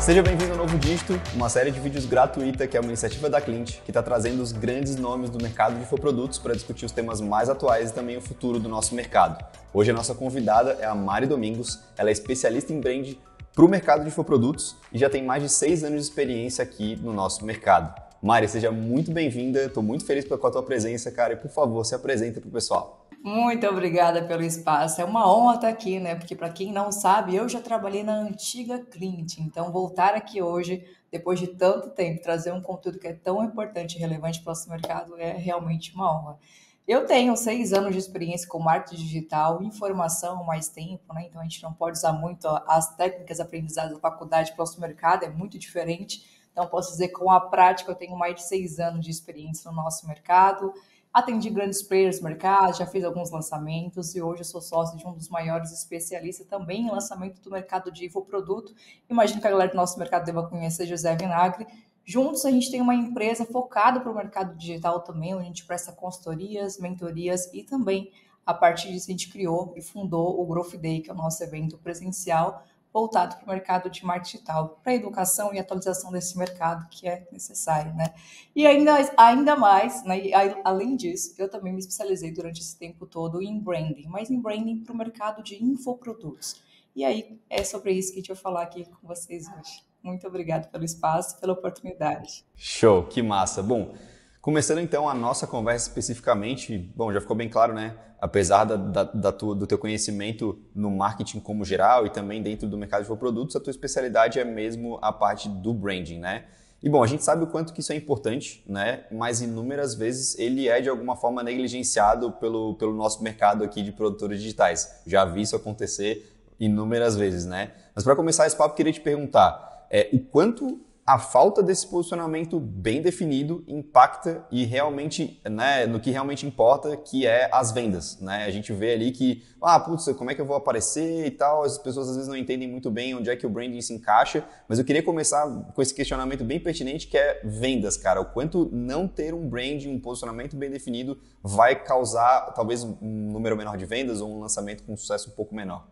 Seja bem-vindo ao Novo Dígito, uma série de vídeos gratuita que é uma iniciativa da Clint, que está trazendo os grandes nomes do mercado de infoprodutos para discutir os temas mais atuais e também o futuro do nosso mercado. Hoje a nossa convidada é a Mari Domingos, ela é especialista em brand para o mercado de infoprodutos e já tem mais de 6 anos de experiência aqui no nosso mercado. Mari, seja muito bem-vinda, estou muito feliz com a tua presença, cara, e por favor, se apresenta para o pessoal. Muito obrigada pelo espaço. É uma honra estar aqui, né? Porque para quem não sabe, eu já trabalhei na antiga Clint. Então, voltar aqui hoje, depois de tanto tempo, trazer um conteúdo que é tão importante e relevante para o nosso mercado é realmente uma honra. Eu tenho 6 anos de experiência com marketing digital, informação mais tempo, né? Então a gente não pode usar muito as técnicas aprendizadas da faculdade para o nosso mercado, é muito diferente. Então, posso dizer que com a prática eu tenho mais de 6 anos de experiência no nosso mercado. Atendi grandes players no mercado, já fiz alguns lançamentos e hoje eu sou sócio de um dos maiores especialistas também em lançamento do mercado de infoproduto. Imagino que a galera do nosso mercado deva conhecer José Vinagre. Juntos a gente tem uma empresa focada para o mercado digital também, onde a gente presta consultorias, mentorias e também, a partir disso, a gente criou e fundou o Growth Day, que é o nosso evento presencial, voltado para o mercado de marketing digital, para a educação e atualização desse mercado que é necessário, né? E ainda mais, né? Além disso, eu também me especializei durante esse tempo todo em branding, mas em branding para o mercado de infoprodutos. E aí, é sobre isso que a gente vai falar aqui com vocês hoje. Muito obrigada pelo espaço, pela oportunidade. Show, que massa. Bom, começando então a nossa conversa especificamente, bom, já ficou bem claro, né? Apesar do teu conhecimento no marketing como geral e também dentro do mercado de infoprodutos, a tua especialidade é mesmo a parte do branding, né? E bom, a gente sabe o quanto que isso é importante, né? Mas inúmeras vezes ele é de alguma forma negligenciado pelo nosso mercado aqui de produtores digitais. Já vi isso acontecer inúmeras vezes, né? Mas para começar esse papo, queria te perguntar o quanto a falta desse posicionamento bem definido impacta e realmente, né, no que realmente importa, que é as vendas, né? A gente vê ali que, putz, como é que eu vou aparecer e tal, as pessoas às vezes não entendem muito bem onde é que o branding se encaixa, mas eu queria começar com esse questionamento bem pertinente que é vendas, cara. O quanto não ter um branding, um posicionamento bem definido vai causar talvez um número menor de vendas ou um lançamento com sucesso um pouco menor.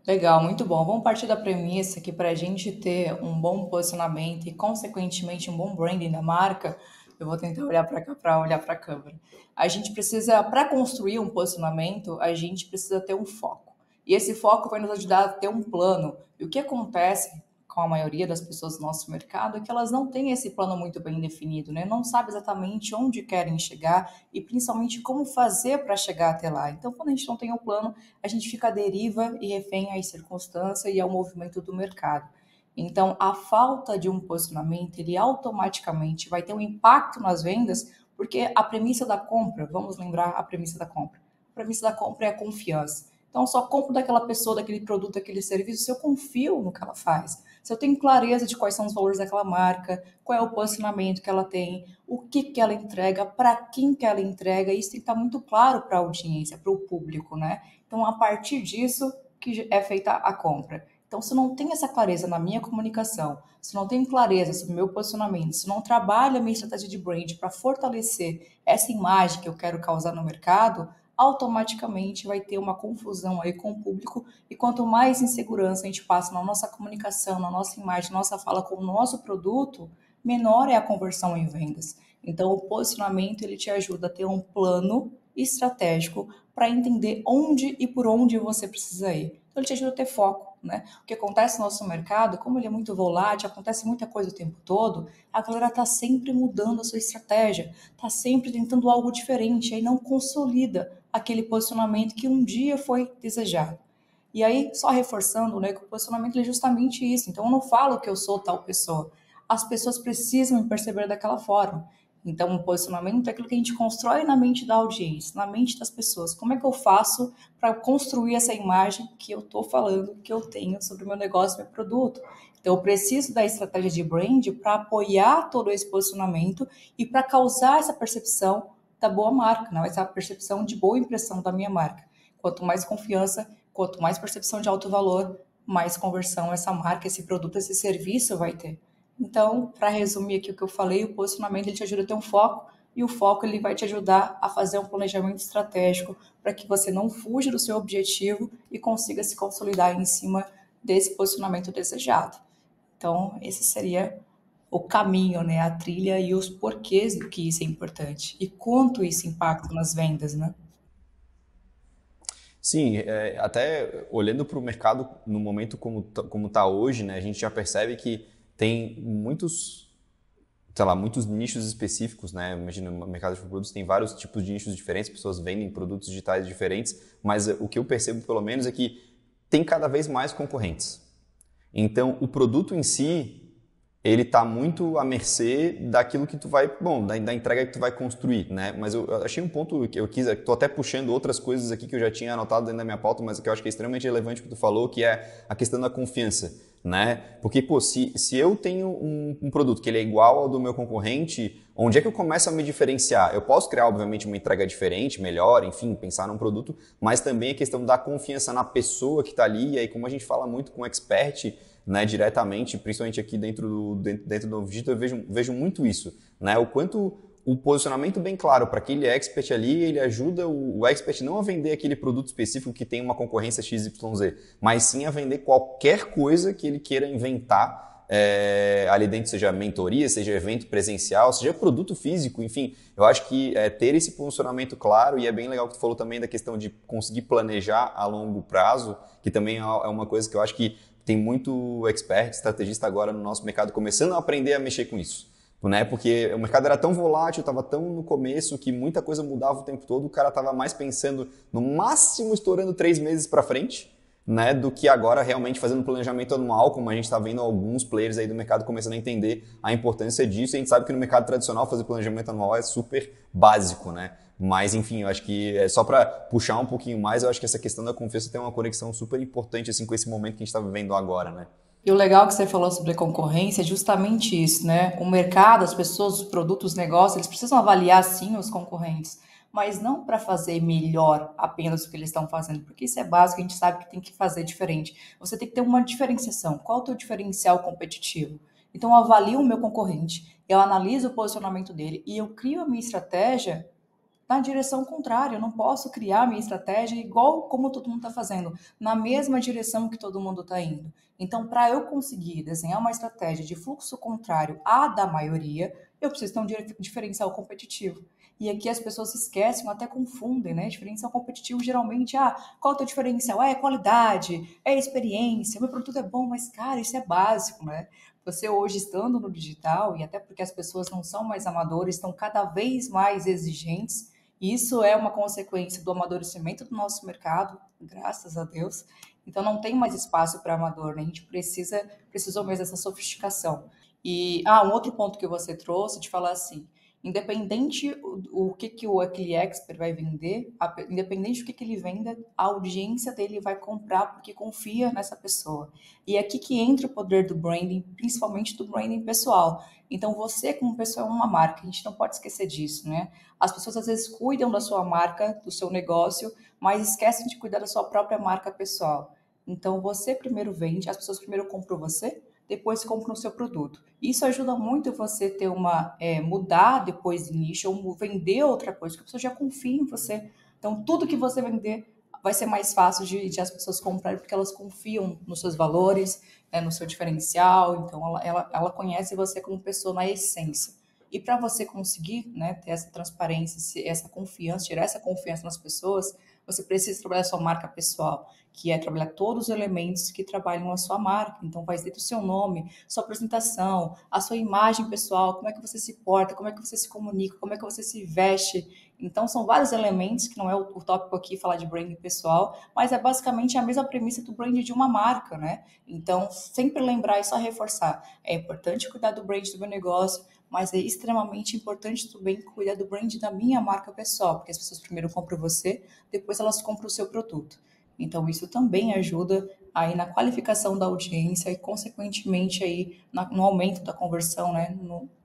Legal, muito bom. Vamos partir da premissa que para a gente ter um bom posicionamento e, consequentemente, um bom branding da marca, eu vou tentar olhar para cá para olhar para a câmera. A gente precisa, para construir um posicionamento, a gente precisa ter um foco. E esse foco vai nos ajudar a ter um plano. E o que acontece com a maioria das pessoas do nosso mercado é que elas não têm esse plano muito bem definido, né? Não sabem exatamente onde querem chegar e principalmente como fazer para chegar até lá. Então, quando a gente não tem um plano, a gente fica à deriva e refém às circunstâncias e ao movimento do mercado. Então, a falta de um posicionamento, ele automaticamente vai ter um impacto nas vendas, porque a premissa da compra, vamos lembrar a premissa da compra. A premissa da compra é a confiança. Então, eu só compro daquela pessoa, daquele produto, daquele serviço, se eu confio no que ela faz. Se eu tenho clareza de quais são os valores daquela marca, qual é o posicionamento que ela tem, o que ela entrega, para quem que ela entrega, isso tem que estar muito claro para a audiência, para o público, né? Então, a partir disso que é feita a compra. Então, se eu não tenho essa clareza na minha comunicação, se não tenho clareza sobre o meu posicionamento, se não trabalho a minha estratégia de brand para fortalecer essa imagem que eu quero causar no mercado, automaticamente vai ter uma confusão aí com o público e quanto mais insegurança a gente passa na nossa comunicação, na nossa imagem, na nossa fala com o nosso produto, menor é a conversão em vendas. Então, o posicionamento ele te ajuda a ter um plano estratégico para entender onde e por onde você precisa ir. Então, ele te ajuda a ter foco, né? O que acontece no nosso mercado, como ele é muito volátil, acontece muita coisa o tempo todo, a galera está sempre mudando a sua estratégia, está sempre tentando algo diferente, aí não consolida aquele posicionamento que um dia foi desejado. E aí, só reforçando, né, que o posicionamento é justamente isso. Então, eu não falo que eu sou tal pessoa. As pessoas precisam me perceber daquela forma. Então, o posicionamento é aquilo que a gente constrói na mente da audiência, na mente das pessoas. Como é que eu faço para construir essa imagem que eu estou falando, que eu tenho sobre o meu negócio, meu produto? Então, eu preciso da estratégia de brand para apoiar todo esse posicionamento e para causar essa percepção da boa marca, né? Essa percepção de boa impressão da minha marca. Quanto mais confiança, quanto mais percepção de alto valor, mais conversão essa marca, esse produto, esse serviço vai ter. Então, para resumir aqui o que eu falei, o posicionamento ele te ajuda a ter um foco e o foco ele vai te ajudar a fazer um planejamento estratégico para que você não fuja do seu objetivo e consiga se consolidar em cima desse posicionamento desejado. Então, esse seria o caminho, né? A trilha e os porquês do que isso é importante e quanto isso impacta nas vendas, né? Sim, até olhando para o mercado no momento como está hoje, né, a gente já percebe que tem muitos, sei lá, muitos nichos específicos, né? Imagina, no mercado de produtos tem vários tipos de nichos diferentes, pessoas vendem produtos digitais diferentes, mas o que eu percebo pelo menos é que tem cada vez mais concorrentes. Então, o produto em si, ele está muito à mercê daquilo que tu vai, bom, da entrega que tu vai construir, né? Mas eu achei um ponto que eu quis, estou até puxando outras coisas aqui que eu já tinha anotado dentro da minha pauta, mas que eu acho que é extremamente relevante o que tu falou, que é a questão da confiança, né? Porque, pô, se eu tenho um produto que ele é igual ao do meu concorrente, onde é que eu começo a me diferenciar? Eu posso criar, obviamente, uma entrega diferente, melhor, enfim, pensar num produto, mas também a questão da confiança na pessoa que está ali, e aí como a gente fala muito com expert, né, diretamente, principalmente aqui dentro do digital, eu vejo muito isso, né, o quanto o posicionamento bem claro para aquele expert ali, ele ajuda o expert não a vender aquele produto específico que tem uma concorrência XYZ, mas sim a vender qualquer coisa que ele queira inventar ali dentro, seja mentoria, seja evento presencial, seja produto físico, enfim, eu acho que ter esse posicionamento claro, e é bem legal que tu falou também da questão de conseguir planejar a longo prazo, que também é uma coisa que eu acho que tem muito expert, estrategista agora no nosso mercado começando a aprender a mexer com isso, né? Porque o mercado era tão volátil, estava tão no começo que muita coisa mudava o tempo todo, o cara estava mais pensando no máximo estourando 3 meses para frente, né, do que agora realmente fazendo planejamento anual, como a gente está vendo alguns players aí do mercado começando a entender a importância disso. E a gente sabe que no mercado tradicional fazer planejamento anual é super básico, né? Mas, enfim, eu acho que é só para puxar um pouquinho mais, eu acho que essa questão da confiança tem uma conexão super importante assim, com esse momento que a gente está vivendo agora, né? E o legal que você falou sobre a concorrência é justamente isso, né? O mercado, as pessoas, os produtos, os negócios, eles precisam avaliar sim os concorrentes, mas não para fazer melhor apenas o que eles estão fazendo, porque isso é básico, a gente sabe que tem que fazer diferente. Você tem que ter uma diferenciação. Qual é o teu diferencial competitivo? Então, eu avalio o meu concorrente, eu analiso o posicionamento dele e eu crio a minha estratégia na direção contrária. Eu não posso criar a minha estratégia igual como todo mundo está fazendo, na mesma direção que todo mundo está indo. Então, para eu conseguir desenhar uma estratégia de fluxo contrário à da maioria, eu preciso ter um diferencial competitivo. E aqui as pessoas esquecem, até confundem, né? Diferencial competitivo geralmente, qual é o teu diferencial? É qualidade, é experiência, meu produto é bom, mas cara, isso é básico, né? Você hoje estando no digital, e até porque as pessoas não são mais amadoras, estão cada vez mais exigentes, isso é uma consequência do amadurecimento do nosso mercado, graças a Deus. Então não tem mais espaço para amador, né? A gente precisou mesmo dessa sofisticação. E um outro ponto que você trouxe de falar assim, independente o que aquele expert vai vender, independente do que ele venda, a audiência dele vai comprar porque confia nessa pessoa. E é aqui que entra o poder do branding, principalmente do branding pessoal. Então você como pessoa é uma marca, a gente não pode esquecer disso, né? As pessoas às vezes cuidam da sua marca, do seu negócio, mas esquecem de cuidar da sua própria marca pessoal. Então você primeiro vende, as pessoas primeiro compram você, depois compram o seu produto. Isso ajuda muito você ter mudar depois de nicho ou vender outra coisa, porque a pessoa já confia em você. Então tudo que você vender vai ser mais fácil de as pessoas comprarem, porque elas confiam nos seus valores, no seu diferencial, então ela conhece você como pessoa na essência. E para você conseguir, né, ter essa transparência, essa confiança, tirar essa confiança nas pessoas, você precisa trabalhar a sua marca pessoal, que é trabalhar todos os elementos que trabalham a sua marca. Então, vai desde o seu nome, sua apresentação, a sua imagem pessoal, como é que você se porta, como é que você se comunica, como é que você se veste. Então, são vários elementos, que não é o tópico aqui falar de branding pessoal, mas é basicamente a mesma premissa do branding de uma marca, né? Então, sempre lembrar e só reforçar. É importante cuidar do brand do meu negócio, mas é extremamente importante também cuidar do brand da minha marca pessoal, porque as pessoas primeiro compram você, depois elas compram o seu produto. Então, isso também ajuda aí na qualificação da audiência e, consequentemente, aí no aumento da conversão, né,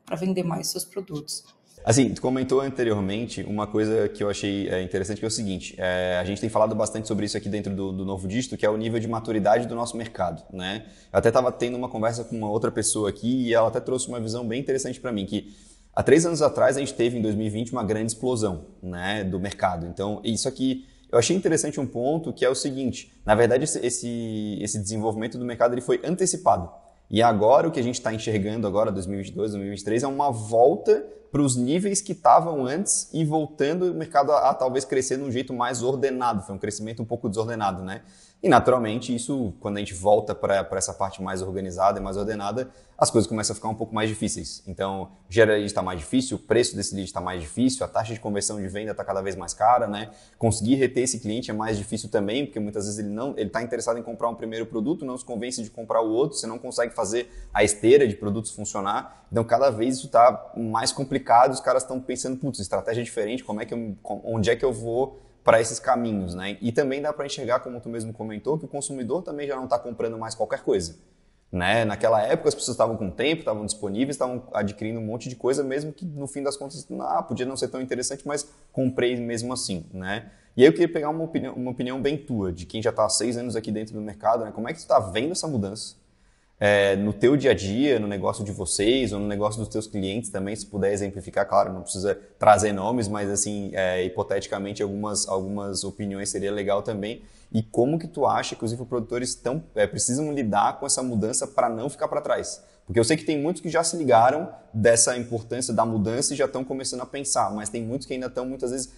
para vender mais seus produtos. Assim, tu comentou anteriormente uma coisa que eu achei interessante, que é o seguinte, a gente tem falado bastante sobre isso aqui dentro do Novo Dígito, que é o nível de maturidade do nosso mercado, né? Eu até estava tendo uma conversa com uma outra pessoa aqui e ela até trouxe uma visão bem interessante para mim, que há 3 anos atrás a gente teve, em 2020, uma grande explosão, né, do mercado. Então, isso aqui, eu achei interessante um ponto que é o seguinte, na verdade esse desenvolvimento do mercado ele foi antecipado. E agora o que a gente está enxergando agora, 2022, 2023, é uma volta para os níveis que estavam antes e voltando o mercado a talvez crescer de um jeito mais ordenado. Foi um crescimento um pouco desordenado, né? E naturalmente isso, quando a gente volta para essa parte mais organizada e mais ordenada, as coisas começam a ficar um pouco mais difíceis. Então, gerar lead está mais difícil, o preço desse lead está mais difícil, a taxa de conversão de venda está cada vez mais cara, né? Conseguir reter esse cliente é mais difícil também, porque muitas vezes ele está interessado em comprar um primeiro produto, não se convence de comprar o outro, você não consegue fazer a esteira de produtos funcionar. Então, cada vez isso está mais complicado, os caras estão pensando, putz, estratégia diferente, onde é que eu vou para esses caminhos, né? E também dá para enxergar, como tu mesmo comentou, que o consumidor também já não está comprando mais qualquer coisa. Né? Naquela época as pessoas estavam com tempo, estavam disponíveis, estavam adquirindo um monte de coisa, mesmo que no fim das contas podia não ser tão interessante, mas comprei mesmo assim. Né? E aí eu queria pegar uma opinião bem tua, de quem já está há 6 anos aqui dentro do mercado, né? Como é que tu está vendo essa mudança? No teu dia a dia, no negócio de vocês ou no negócio dos teus clientes também, se puder exemplificar, claro, não precisa trazer nomes, mas assim, hipoteticamente algumas opiniões seria legal também. E como que tu acha que os infoprodutores precisam lidar com essa mudança para não ficar para trás? Porque eu sei que tem muitos que já se ligaram dessa importância da mudança e já estão começando a pensar, mas tem muitos que ainda estão muitas vezes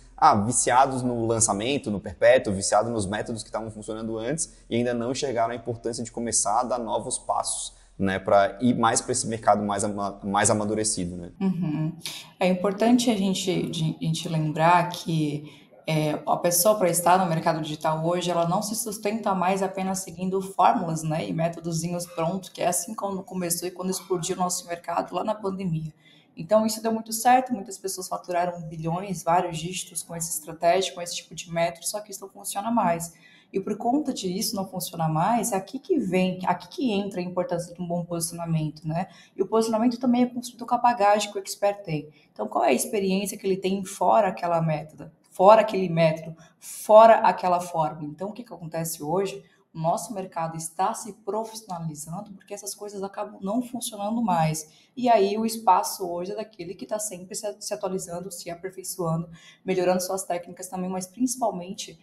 viciados no lançamento, no perpétuo, viciados nos métodos que estavam funcionando antes e ainda não enxergaram a importância de começar a dar novos passos, né, para ir mais para esse mercado mais amadurecido. Né? Uhum. É importante a gente lembrar que a pessoa, para estar no mercado digital hoje, ela não se sustenta mais apenas seguindo fórmulas, né, e métodozinhos prontos, que é assim como começou e quando explodiu o nosso mercado lá na pandemia. Então, isso deu muito certo, muitas pessoas faturaram bilhões, vários dígitos com essa estratégia, com esse tipo de método, só que isso não funciona mais. E por conta disso não funcionar mais, é aqui que entra a importância de um bom posicionamento, né? E o posicionamento também é construído com a bagagem que o expert tem. Então, qual é a experiência que ele tem fora aquela método, fora aquele método, fora aquela forma? Então, o que acontece hoje? O nosso mercado está se profissionalizando porque essas coisas acabam não funcionando mais. E aí o espaço hoje é daquele que está sempre se atualizando, se aperfeiçoando, melhorando suas técnicas também, mas principalmente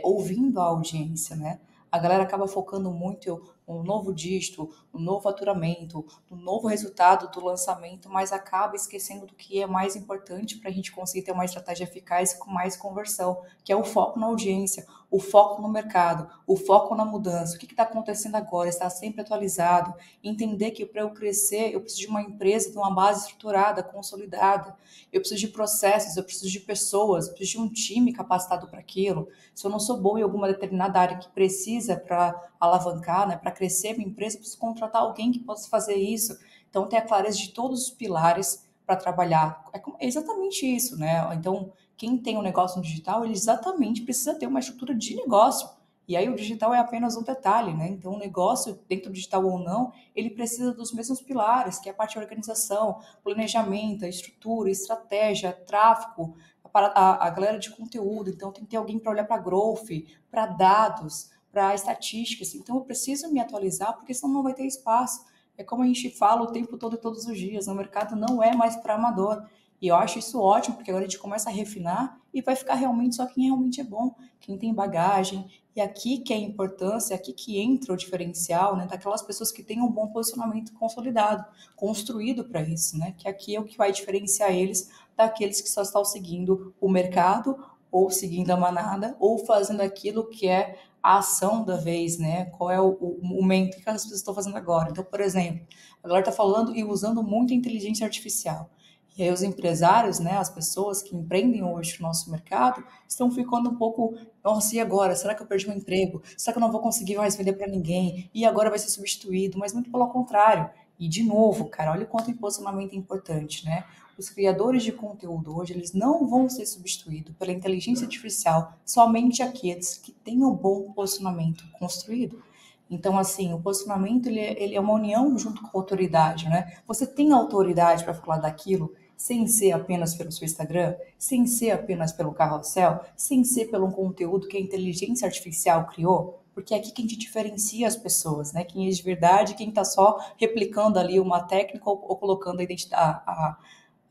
ouvindo a audiência, né? A galera acaba focando muito no novo dígito, no novo faturamento, no novo resultado do lançamento, mas acaba esquecendo do que é mais importante para a gente conseguir ter uma estratégia eficaz com mais conversão, que é o foco na audiência, o foco no mercado, o foco na mudança, o que está acontecendo agora, estar sempre atualizado, entender que para eu crescer eu preciso de uma empresa, de uma base estruturada, consolidada, eu preciso de processos, eu preciso de pessoas, eu preciso de um time capacitado para aquilo. Se eu não sou bom em alguma determinada área que precisa para alavancar, né, para crescer minha empresa, eu preciso contratar alguém que possa fazer isso. Então, ter a clareza de todos os pilares para trabalhar. É exatamente isso, né? Então, quem tem um negócio no digital, ele exatamente precisa ter uma estrutura de negócio. E aí o digital é apenas um detalhe, né? Então, o negócio, dentro do digital ou não, ele precisa dos mesmos pilares, que é a parte de organização, planejamento, a estrutura, estratégia, tráfego, a galera de conteúdo. Então, tem que ter alguém para olhar para growth, para dados, para estatísticas. Então, eu preciso me atualizar, porque senão não vai ter espaço. É como a gente fala o tempo todo e todos os dias, o mercado não é mais para amador. E eu acho isso ótimo, porque agora a gente começa a refinar e vai ficar realmente só quem realmente é bom, quem tem bagagem. E aqui que é a importância, aqui que entra o diferencial, né, daquelas pessoas que têm um bom posicionamento consolidado, construído para isso, né? Que aqui é o que vai diferenciar eles daqueles que só estão seguindo o mercado ou seguindo a manada ou fazendo aquilo que é a ação da vez, né? Qual é o momento que as pessoas estão fazendo agora. Então, por exemplo, a galera está falando e usando muito a inteligência artificial. E aí os empresários, né, as pessoas que empreendem hoje no nosso mercado, estão ficando um pouco, nossa, e agora? Será que eu perdi meu emprego? Será que eu não vou conseguir mais vender para ninguém? E agora vai ser substituído? Mas muito pelo contrário. E de novo, cara, olha o quanto o posicionamento é importante, né? Os criadores de conteúdo hoje, eles não vão ser substituídos pela inteligência artificial, somente aqueles que tenham um bom posicionamento construído. Então, assim, o posicionamento ele é uma união junto com a autoridade, né? Você tem autoridade para falar daquilo sem ser apenas pelo seu Instagram, sem ser apenas pelo carrossel, sem ser pelo conteúdo que a inteligência artificial criou, porque é aqui que a gente diferencia as pessoas, né? Quem é de verdade, quem está só replicando ali uma técnica ou colocando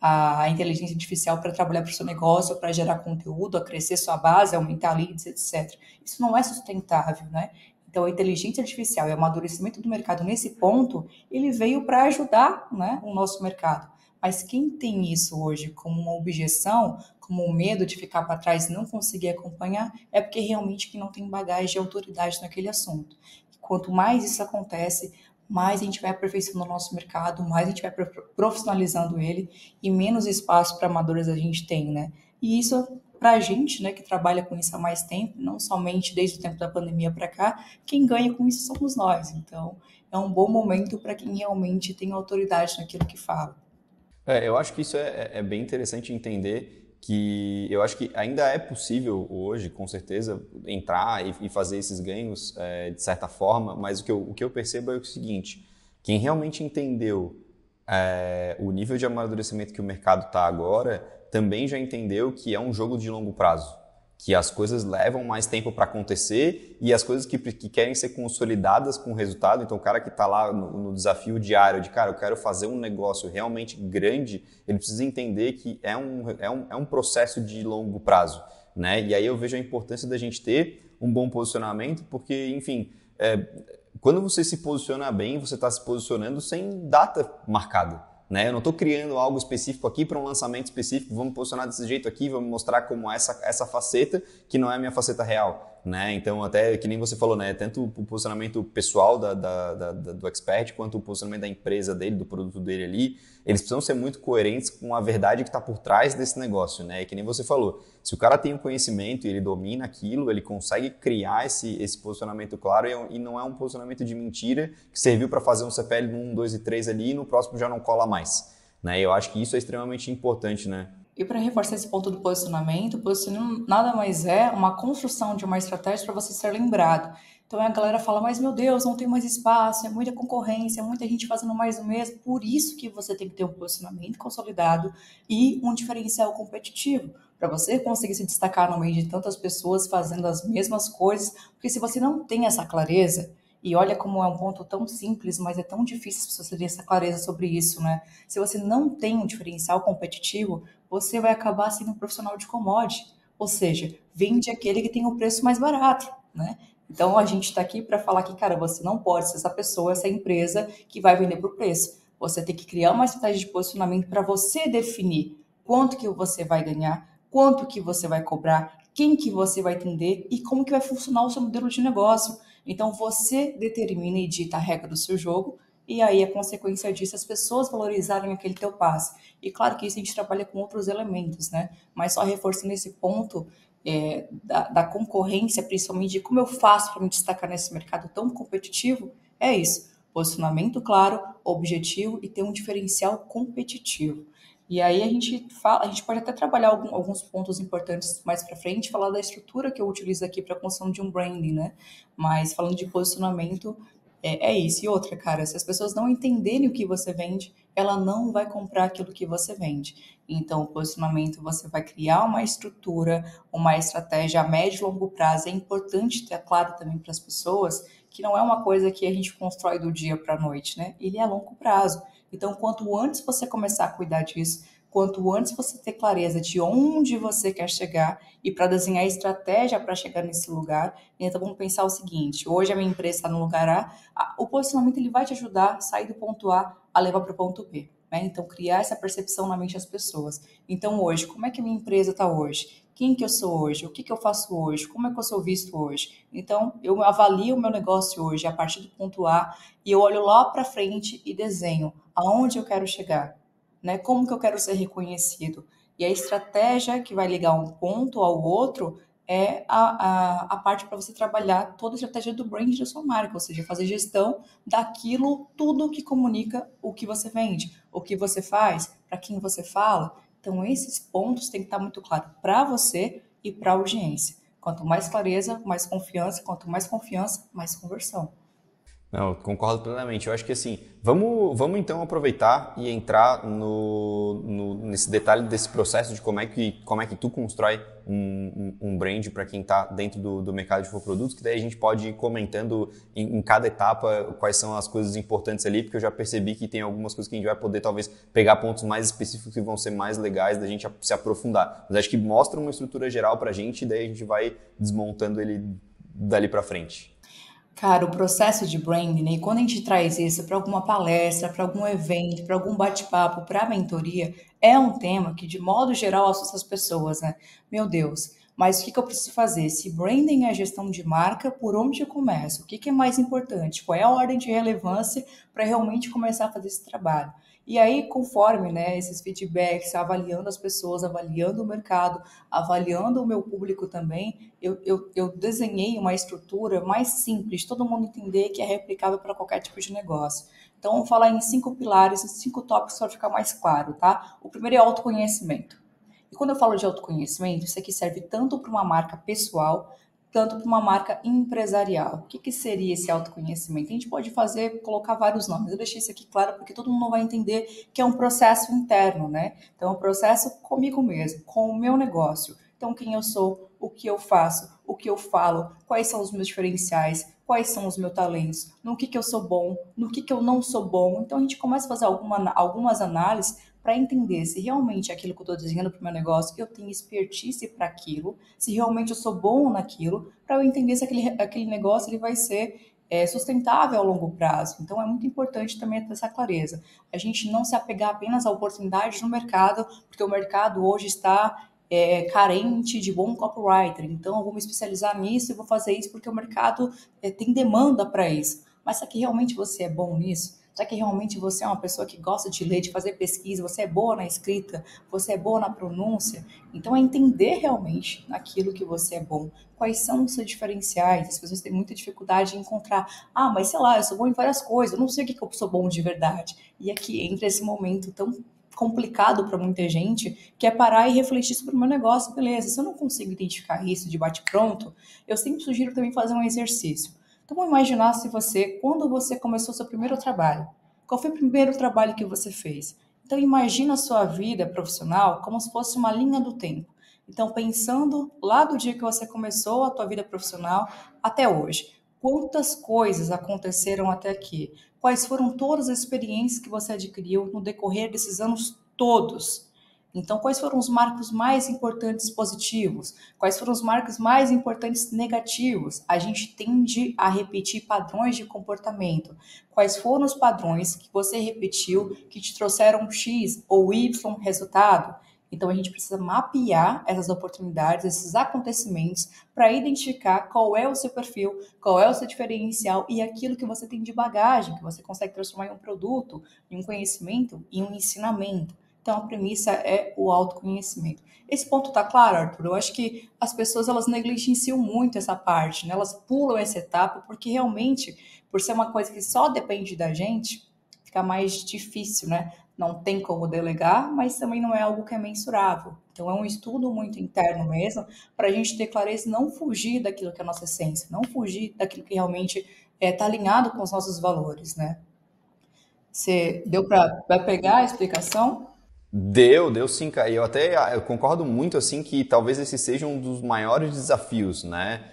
a inteligência artificial para trabalhar para o seu negócio, para gerar conteúdo, a crescer sua base, aumentar leads, etc. Isso não é sustentável, né? Então, a inteligência artificial e o amadurecimento do mercado nesse ponto, ele veio para ajudar, né, o nosso mercado. Mas quem tem isso hoje como uma objeção, como um medo de ficar para trás e não conseguir acompanhar, é porque realmente que não tem bagagem de autoridade naquele assunto. E quanto mais isso acontece, mais a gente vai aperfeiçoando o nosso mercado, mais a gente vai profissionalizando ele e menos espaço para amadores a gente tem, né? E isso, para a gente, né, que trabalha com isso há mais tempo, não somente desde o tempo da pandemia para cá, quem ganha com isso somos nós. Então, é um bom momento para quem realmente tem autoridade naquilo que fala. Eu acho que isso é bem interessante entender que eu acho que ainda é possível hoje, com certeza, entrar e fazer esses ganhos de certa forma, mas o que eu percebo é o seguinte, quem realmente entendeu o nível de amadurecimento que o mercado está agora, também já entendeu que é um jogo de longo prazo, que as coisas levam mais tempo para acontecer e as coisas que querem ser consolidadas com o resultado, então o cara que está lá no desafio diário de, cara, eu quero fazer um negócio realmente grande, ele precisa entender que é um processo de longo prazo, né? E aí eu vejo a importância da gente ter um bom posicionamento, porque, enfim, quando você se posiciona bem, você está se posicionando sem data marcada. Né? Eu não estou criando algo específico aqui para um lançamento específico, vamos posicionar desse jeito aqui, vamos mostrar como essa faceta que não é a minha faceta real. Né? Então, até que nem você falou, né? Tanto o posicionamento pessoal do expert, quanto o posicionamento da empresa dele, do produto dele ali, eles precisam ser muito coerentes com a verdade que está por trás desse negócio. Né? E que nem você falou, se o cara tem um conhecimento e ele domina aquilo, ele consegue criar esse posicionamento claro e não é um posicionamento de mentira que serviu para fazer um CPL no 1, 2 e 3 ali e no próximo já não cola mais. Né? E eu acho que isso é extremamente importante, né? E para reforçar esse ponto do posicionamento, o posicionamento nada mais é uma construção de uma estratégia para você ser lembrado. Então a galera fala, mas meu Deus, não tem mais espaço, é muita concorrência, é muita gente fazendo mais do mesmo. Por isso que você tem que ter um posicionamento consolidado e um diferencial competitivo, para você conseguir se destacar no meio de tantas pessoas fazendo as mesmas coisas. Porque se você não tem essa clareza, e olha como é um ponto tão simples, mas é tão difícil você ter essa clareza sobre isso, né? Se você não tem um diferencial competitivo, você vai acabar sendo um profissional de commodity, ou seja, vende aquele que tem o preço mais barato, né? Então a gente está aqui para falar que, cara, você não pode ser essa pessoa, essa empresa que vai vender por preço. Você tem que criar uma estratégia de posicionamento para você definir quanto que você vai ganhar, quanto que você vai cobrar, quem que você vai atender e como que vai funcionar o seu modelo de negócio. Então você determina e dita a regra do seu jogo e aí a consequência disso as pessoas valorizarem aquele teu passe. E claro que isso a gente trabalha com outros elementos, né? Mas só reforçando esse ponto da concorrência, principalmente de como eu faço para me destacar nesse mercado tão competitivo, é isso. Posicionamento claro, objetivo e ter um diferencial competitivo. E aí a gente pode até trabalhar alguns pontos importantes mais para frente, falar da estrutura que eu utilizo aqui para a construção de um branding, né? Mas falando de posicionamento, é isso. E outra, cara, se as pessoas não entenderem o que você vende, ela não vai comprar aquilo que você vende. Então, o posicionamento, você vai criar uma estrutura, uma estratégia a médio e longo prazo. É importante ter claro também para as pessoas que não é uma coisa que a gente constrói do dia para a noite, né? Ele é a longo prazo. Então, quanto antes você começar a cuidar disso, quanto antes você ter clareza de onde você quer chegar e para desenhar estratégia para chegar nesse lugar, então vamos pensar o seguinte: hoje a minha empresa está no lugar A, o posicionamento ele vai te ajudar a sair do ponto A levar para o ponto B. Né? Então, criar essa percepção na mente das pessoas. Então, hoje, como é que a minha empresa está hoje? Quem que eu sou hoje? O que eu faço hoje? Como é que eu sou visto hoje? Então, eu avalio o meu negócio hoje a partir do ponto A e eu olho lá para frente e desenho aonde eu quero chegar, né? Como que eu quero ser reconhecido? E a estratégia que vai ligar um ponto ao outro é a parte para você trabalhar toda a estratégia do brand da sua marca, ou seja, fazer gestão daquilo tudo que comunica o que você vende, o que você faz, para quem você fala. Então, esses pontos têm que estar muito claro para você e para a audiência. Quanto mais clareza, mais confiança. Quanto mais confiança, mais conversão. Não, eu concordo plenamente. Eu acho que assim, vamos então aproveitar e entrar nesse detalhe desse processo de como é que tu constrói um brand para quem está dentro do mercado de infoprodutos, que daí a gente pode ir comentando em cada etapa quais são as coisas importantes ali, porque eu já percebi que tem algumas coisas que a gente vai poder talvez pegar pontos mais específicos que vão ser mais legais da gente se aprofundar. Mas acho que mostra uma estrutura geral para a gente e daí a gente vai desmontando ele dali para frente. Cara, o processo de branding, né, e quando a gente traz isso para alguma palestra, para algum evento, para algum bate-papo, para mentoria, é um tema que, de modo geral, assusta as pessoas, né? Meu Deus, mas o que que eu preciso fazer? Se branding é gestão de marca, por onde eu começo? O que que é mais importante? Qual é a ordem de relevância para realmente começar a fazer esse trabalho? E aí, conforme, né, esses feedbacks, avaliando as pessoas, avaliando o mercado, avaliando o meu público também, eu desenhei uma estrutura mais simples, todo mundo entender que é replicável para qualquer tipo de negócio. Então, vamos falar em 5 pilares, 5 tópicos para ficar mais claro, tá? O primeiro é autoconhecimento. E quando eu falo de autoconhecimento, isso aqui serve tanto para uma marca pessoal, tanto para uma marca empresarial. O que, que seria esse autoconhecimento? A gente pode fazer, colocar vários nomes. Eu deixei isso aqui claro porque todo mundo vai entender que é um processo interno, né? Então, é um processo comigo mesmo, com o meu negócio. Então, quem eu sou, o que eu faço, o que eu falo, quais são os meus diferenciais, quais são os meus talentos, no que eu sou bom, no que eu não sou bom. Então, a gente começa a fazer algumas análises para entender se realmente aquilo que eu estou desenhando para o meu negócio, eu tenho expertise para aquilo, se realmente eu sou bom naquilo, para eu entender se aquele negócio ele vai ser sustentável ao longo prazo. Então, é muito importante também ter essa clareza. A gente não se apegar apenas a oportunidades no mercado, porque o mercado hoje está carente de bom copywriter. Então, eu vou me especializar nisso e vou fazer isso porque o mercado tem demanda para isso. Mas será que realmente você é bom nisso? Será que realmente você é uma pessoa que gosta de ler, de fazer pesquisa, você é boa na escrita, você é boa na pronúncia? Então, é entender realmente naquilo que você é bom. Quais são os seus diferenciais? As pessoas têm muita dificuldade em encontrar. Ah, mas sei lá, eu sou bom em várias coisas, eu não sei o que eu sou bom de verdade. E aqui entra esse momento tão complicado para muita gente, que é parar e refletir sobre o meu negócio, beleza, se eu não consigo identificar isso de bate-pronto, eu sempre sugiro também fazer um exercício. Então, vamos imaginar se você, quando você começou seu primeiro trabalho, qual foi o primeiro trabalho que você fez? Então, imagina a sua vida profissional como se fosse uma linha do tempo. Então, pensando lá do dia que você começou a tua vida profissional até hoje, quantas coisas aconteceram até aqui? Quais foram todas as experiências que você adquiriu no decorrer desses anos todos? Então, quais foram os marcos mais importantes positivos? Quais foram os marcos mais importantes negativos? A gente tende a repetir padrões de comportamento. Quais foram os padrões que você repetiu que te trouxeram X ou Y resultado? Então, a gente precisa mapear essas oportunidades, esses acontecimentos, para identificar qual é o seu perfil, qual é o seu diferencial e aquilo que você tem de bagagem, que você consegue transformar em um produto, em um conhecimento, em um ensinamento. Então, a premissa é o autoconhecimento. Esse ponto está claro, Arthur? Eu acho que as pessoas elas negligenciam muito essa parte, né? Elas pulam essa etapa porque realmente, por ser uma coisa que só depende da gente, fica mais difícil, né? Não tem como delegar, mas também não é algo que é mensurável. Então, é um estudo muito interno mesmo, para a gente ter clareza e não fugir daquilo que é a nossa essência, não fugir daquilo que realmente está alinhado com os nossos valores, né? Você deu para vai pegar a explicação? Deu sim, cara. E eu concordo muito assim que talvez esse seja um dos maiores desafios, né?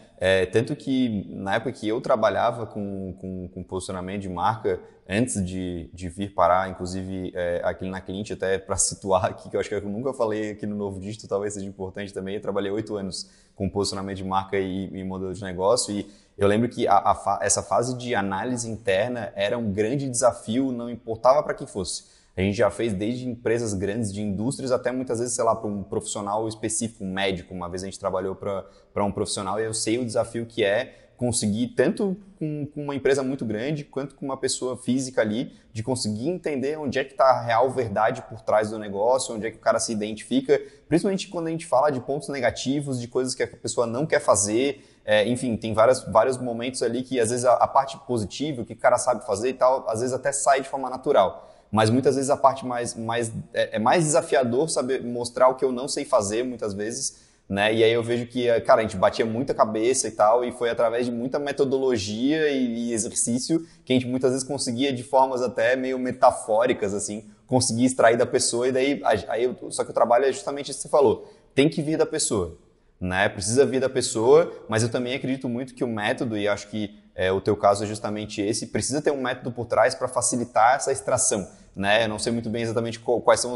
Tanto que na época que eu trabalhava com posicionamento de marca, antes de vir parar, inclusive aqui na Cliente, até para situar aqui, que eu acho que eu nunca falei aqui no Novo Dígito, talvez seja importante também, eu trabalhei 8 anos com posicionamento de marca e modelo de negócio e eu lembro que essa fase de análise interna era um grande desafio, não importava para quem fosse. A gente já fez desde empresas grandes de indústrias até muitas vezes, sei lá, para um profissional específico, um médico. Uma vez a gente trabalhou para um profissional e eu sei o desafio que é conseguir, tanto com uma empresa muito grande, quanto com uma pessoa física ali, de conseguir entender onde é que está a real verdade por trás do negócio, onde é que o cara se identifica, principalmente quando a gente fala de pontos negativos, de coisas que a pessoa não quer fazer. Enfim, tem vários momentos ali que às vezes a parte positiva, o que o cara sabe fazer e tal, às vezes até sai de forma natural. Mas muitas vezes a parte é mais desafiador saber mostrar o que eu não sei fazer, muitas vezes, né? E aí eu vejo que, cara, a gente batia muita cabeça e tal, e foi através de muita metodologia e exercício que a gente muitas vezes conseguia, de formas até meio metafóricas, assim, conseguir extrair da pessoa, e daí, só que o trabalho é justamente isso que você falou, tem que vir da pessoa, né? Precisa vir da pessoa, mas eu também acredito muito que o método, e acho que o teu caso é justamente esse, precisa ter um método por trás para facilitar essa extração, né? Eu não sei muito bem exatamente quais são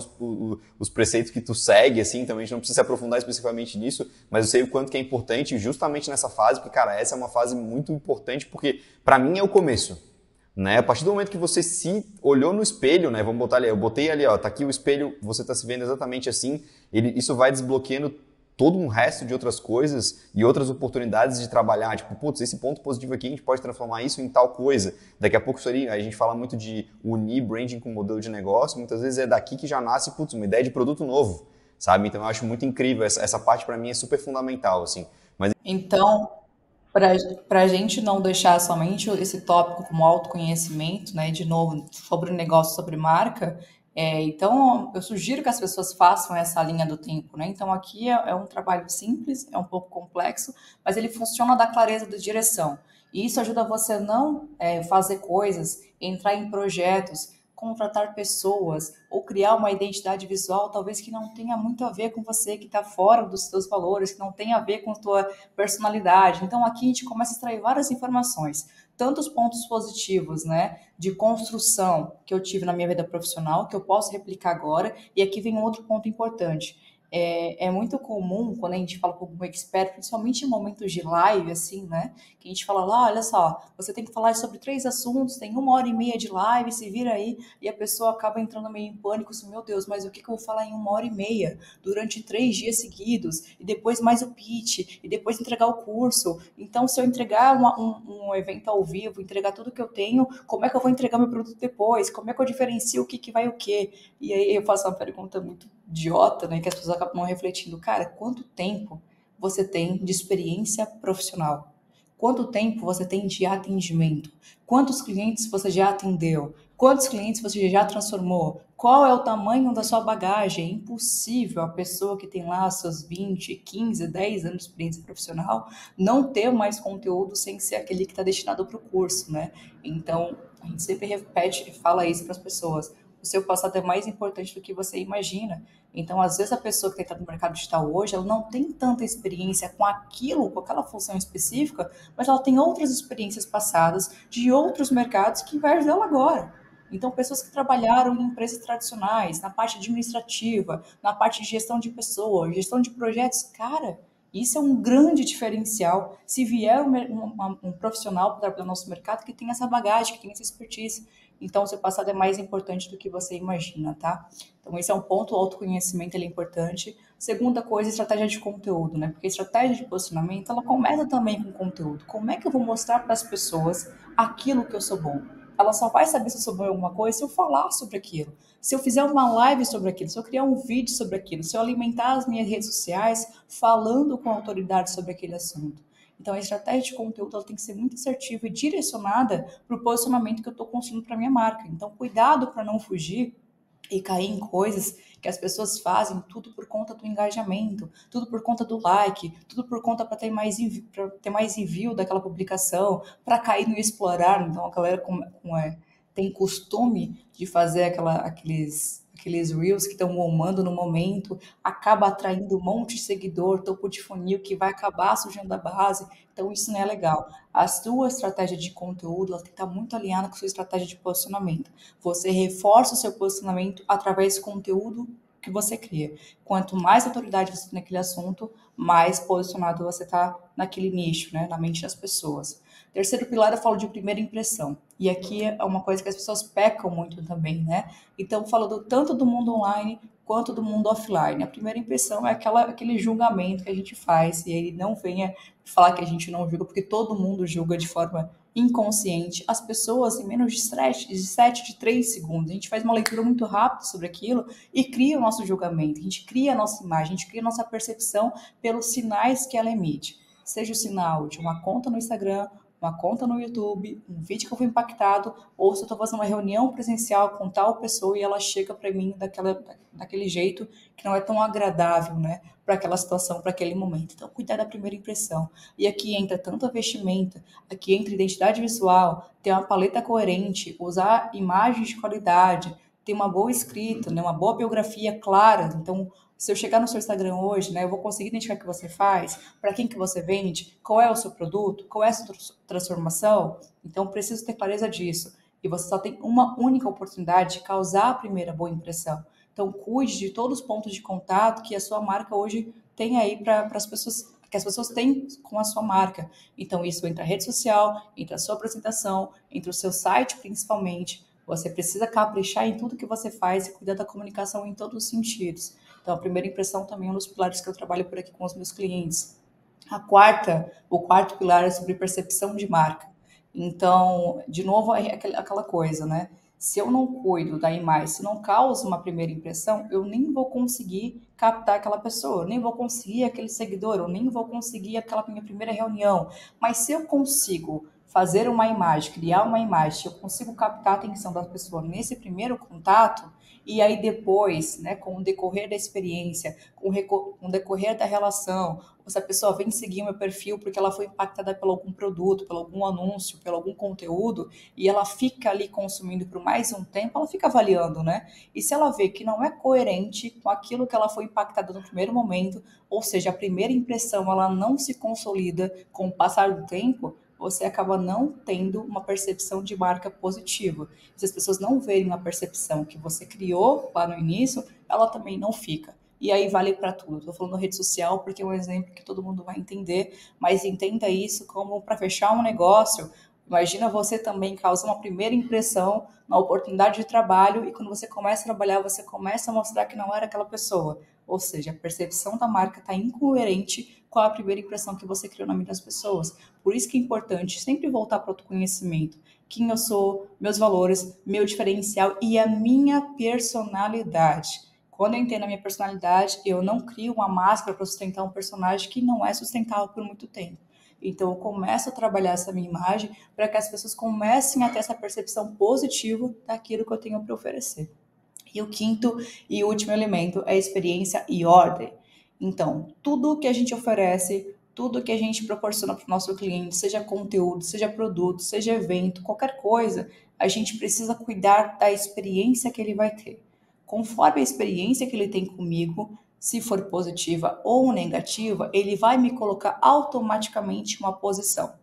os preceitos que tu segue, assim, também a gente não precisa se aprofundar especificamente nisso, mas eu sei o quanto que é importante justamente nessa fase, porque, cara, essa é uma fase muito importante, porque para mim é o começo, né? A partir do momento que você se olhou no espelho, né? Vamos botar ali, eu botei ali, ó, tá aqui o espelho, você tá se vendo exatamente assim, isso vai desbloqueando todo um resto de outras coisas e outras oportunidades de trabalhar, tipo, putz, esse ponto positivo aqui, a gente pode transformar isso em tal coisa. Daqui a pouco isso ali, a gente fala muito de unir branding com modelo de negócio, muitas vezes é daqui que já nasce, putz, uma ideia de produto novo, sabe? Então eu acho muito incrível, essa parte para mim é super fundamental, assim. Mas Então, para a gente não deixar somente esse tópico como autoconhecimento, né, de novo, sobre negócio, sobre marca, então eu sugiro que as pessoas façam essa linha do tempo, né? Então aqui é um trabalho simples, é um pouco complexo, mas ele funciona da clareza da direção. E isso ajuda você a não fazer coisas, entrar em projetos, contratar pessoas ou criar uma identidade visual talvez que não tenha muito a ver com você, que está fora dos seus valores, que não tenha a ver com a tua personalidade. Então aqui a gente começa a extrair várias informações, tanto os pontos positivos, né, de construção que eu tive na minha vida profissional, que eu posso replicar agora, e aqui vem um outro ponto importante. É muito comum, quando a gente fala com um expert, principalmente em momentos de live, assim, né? Que a gente fala lá, olha só, você tem que falar sobre 3 assuntos, tem 1h30 de live, se vira aí, e a pessoa acaba entrando meio em pânico, assim, meu Deus, mas o que eu vou falar em 1h30? Durante 3 dias seguidos, e depois mais o pitch, e depois entregar o curso. Então, se eu entregar um evento ao vivo, entregar tudo que eu tenho, como é que eu vou entregar meu produto depois? Como é que eu diferencio o que vai o quê? E aí eu faço uma pergunta muito idiota, né, que as pessoas acabam refletindo, cara, quanto tempo você tem de experiência profissional? Quanto tempo você tem de atendimento? Quantos clientes você já atendeu? Quantos clientes você já transformou? Qual é o tamanho da sua bagagem? É impossível a pessoa que tem lá seus 20, 15, 10 anos de experiência profissional não ter mais conteúdo sem ser aquele que está destinado para o curso, né? Então, a gente sempre repete e fala isso para as pessoas. O seu passado é mais importante do que você imagina. Então, às vezes, a pessoa que está no mercado digital hoje, ela não tem tanta experiência com aquilo, com aquela função específica, mas ela tem outras experiências passadas de outros mercados que vai ajudar ela agora. Então, pessoas que trabalharam em empresas tradicionais, na parte administrativa, na parte de gestão de pessoas, gestão de projetos, cara, isso é um grande diferencial. Se vier um profissional para trabalhar no nosso mercado que tem essa bagagem, que tem essa expertise, então o seu passado é mais importante do que você imagina, tá? Então esse é um ponto, o autoconhecimento ele é importante. Segunda coisa, estratégia de conteúdo, né? Porque a estratégia de posicionamento, ela começa também com conteúdo. Como é que eu vou mostrar para as pessoas aquilo que eu sou bom? Ela só vai saber se eu sou bom em alguma coisa se eu falar sobre aquilo. Se eu fizer uma live sobre aquilo, se eu criar um vídeo sobre aquilo, se eu alimentar as minhas redes sociais falando com autoridade sobre aquele assunto. Então, a estratégia de conteúdo ela tem que ser muito assertiva e direcionada para o posicionamento que eu estou construindo para a minha marca. Então, cuidado para não fugir e cair em coisas que as pessoas fazem tudo por conta do engajamento, tudo por conta do like, tudo por conta para ter mais envio daquela publicação, para cair no explorar. Então a galera tem costume de fazer aqueles reels que estão bombando no momento, acaba atraindo um monte de seguidor, topo de funil que vai acabar sujando a base. Então isso não é legal. A sua estratégia de conteúdo ela tem que estar muito alinhada com a sua estratégia de posicionamento. Você reforça o seu posicionamento através do conteúdo que você cria. Quanto mais autoridade você tem naquele assunto, mais posicionado você está naquele nicho, né, na mente das pessoas. Terceiro pilar, eu falo de primeira impressão. E aqui é uma coisa que as pessoas pecam muito também, né? Então, falando tanto do mundo online quanto do mundo offline. A primeira impressão é aquele julgamento que a gente faz, e ele não venha falar que a gente não julga, porque todo mundo julga de forma inconsciente as pessoas em menos de 7 de 3 segundos. A gente faz uma leitura muito rápida sobre aquilo e cria o nosso julgamento, a gente cria a nossa imagem, a gente cria a nossa percepção pelos sinais que ela emite. Seja o sinal de uma conta no Instagram, uma conta no YouTube, um vídeo que eu fui impactado, ou se eu estou fazendo uma reunião presencial com tal pessoa e ela chega para mim daquele jeito que não é tão agradável, né, para aquela situação, para aquele momento. Então, cuidar da primeira impressão. E aqui entra tanto a vestimenta, aqui entra identidade visual, ter uma paleta coerente, usar imagens de qualidade, ter uma boa escrita, né, uma boa biografia clara. Então, Se eu chegar no seu Instagram hoje, né, eu vou conseguir identificar o que você faz, para quem que você vende, qual é o seu produto, qual é a sua transformação. Então, preciso ter clareza disso. E você só tem uma única oportunidade de causar a primeira boa impressão. Então, cuide de todos os pontos de contato que a sua marca hoje tem aí para as pessoas, que as pessoas têm com a sua marca. Então, isso entra a rede social, entra a sua apresentação, entra o seu site principalmente. Você precisa caprichar em tudo que você faz e cuidar da comunicação em todos os sentidos. Então, a primeira impressão também é um dos pilares que eu trabalho por aqui com os meus clientes. O quarto pilar é sobre percepção de marca. Então, de novo, é aquela coisa, né? Se eu não cuido da imagem, se não causa uma primeira impressão, eu nem vou conseguir captar aquela pessoa, eu nem vou conseguir aquele seguidor, eu nem vou conseguir aquela minha primeira reunião. Mas se eu consigo fazer uma imagem, criar uma imagem, se eu consigo captar a atenção da pessoa nesse primeiro contato, e aí depois, né, com o decorrer da experiência, com o decorrer da relação, ou se a pessoa vem seguir o meu perfil porque ela foi impactada por algum produto, por algum anúncio, por algum conteúdo, e ela fica ali consumindo por mais um tempo, ela fica avaliando, né? E se ela vê que não é coerente com aquilo que ela foi impactada no primeiro momento, ou seja, a primeira impressão ela não se consolida com o passar do tempo, você acaba não tendo uma percepção de marca positiva. Se as pessoas não verem a percepção que você criou lá no início, ela também não fica. E aí vale para tudo. Estou falando rede social porque é um exemplo que todo mundo vai entender, mas entenda isso como para fechar um negócio. Imagina você também causar uma primeira impressão na oportunidade de trabalho e quando você começa a trabalhar, você começa a mostrar que não era aquela pessoa. Ou seja, a percepção da marca está incoerente com a primeira impressão que você criou na mente das pessoas. Por isso que é importante sempre voltar para o autoconhecimento. Quem eu sou, meus valores, meu diferencial e a minha personalidade. Quando eu entendo a minha personalidade, eu não crio uma máscara para sustentar um personagem que não é sustentável por muito tempo. Então, eu começo a trabalhar essa minha imagem para que as pessoas comecem a ter essa percepção positiva daquilo que eu tenho para oferecer. E o quinto e último elemento é experiência e ordem. Então, tudo que a gente oferece, tudo que a gente proporciona para o nosso cliente, seja conteúdo, seja produto, seja evento, qualquer coisa, a gente precisa cuidar da experiência que ele vai ter. Conforme a experiência que ele tem comigo, se for positiva ou negativa, ele vai me colocar automaticamente em uma posição.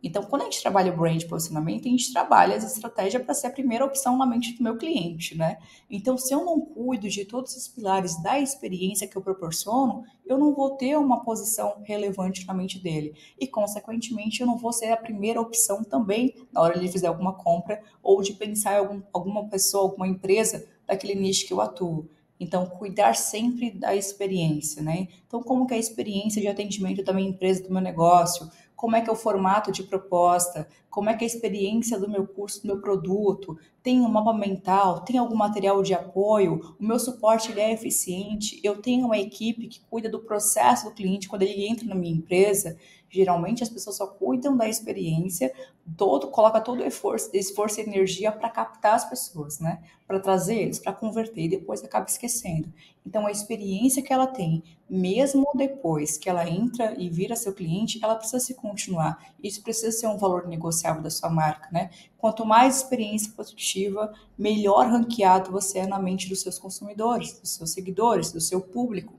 Então, quando a gente trabalha o brand posicionamento, a gente trabalha as estratégias para ser a primeira opção na mente do meu cliente, né? Então, se eu não cuido de todos os pilares da experiência que eu proporciono, eu não vou ter uma posição relevante na mente dele. E, consequentemente, eu não vou ser a primeira opção também na hora de ele fazer alguma compra ou de pensar em alguma pessoa, alguma empresa daquele nicho que eu atuo. Então, cuidar sempre da experiência, né? Então, como que é a experiência de atendimento da minha empresa, do meu negócio? Como é que é o formato de proposta, como é que é a experiência do meu curso, do meu produto, tem um mapa mental, tem algum material de apoio, o meu suporte ele é eficiente, eu tenho uma equipe que cuida do processo do cliente quando ele entra na minha empresa. Geralmente as pessoas só cuidam da experiência, coloca todo o esforço e energia para captar as pessoas, né? Para trazer eles, para converter e depois acaba esquecendo. Então a experiência que ela tem mesmo depois que ela entra e vira seu cliente, ela precisa se continuar. Isso precisa ser um valor negociável da sua marca, né? Quanto mais experiência positiva, melhor ranqueado você é na mente dos seus consumidores, dos seus seguidores, do seu público.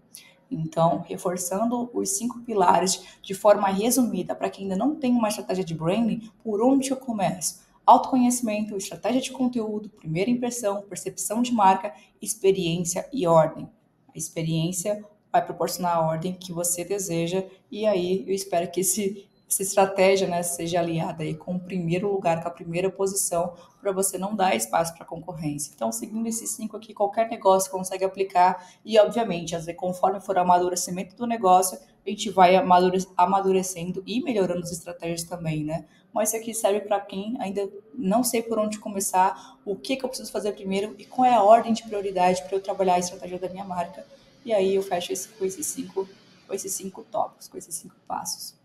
Então, reforçando os 5 pilares de forma resumida, para quem ainda não tem uma estratégia de branding, por onde eu começo? Autoconhecimento, estratégia de conteúdo, primeira impressão, percepção de marca, experiência e ordem. A experiência vai proporcionar a ordem que você deseja e aí eu espero que essa estratégia, né, seja aliada aí com o primeiro lugar, com a primeira posição, para você não dar espaço para concorrência. Então, seguindo esses 5 aqui, qualquer negócio consegue aplicar e, obviamente, conforme for o amadurecimento do negócio, a gente vai amadurecendo e melhorando as estratégias também, né? Mas isso aqui serve para quem ainda não sei por onde começar, o que eu preciso fazer primeiro e qual é a ordem de prioridade para eu trabalhar a estratégia da minha marca. E aí eu fecho com esses 5 tópicos, com esses 5 passos.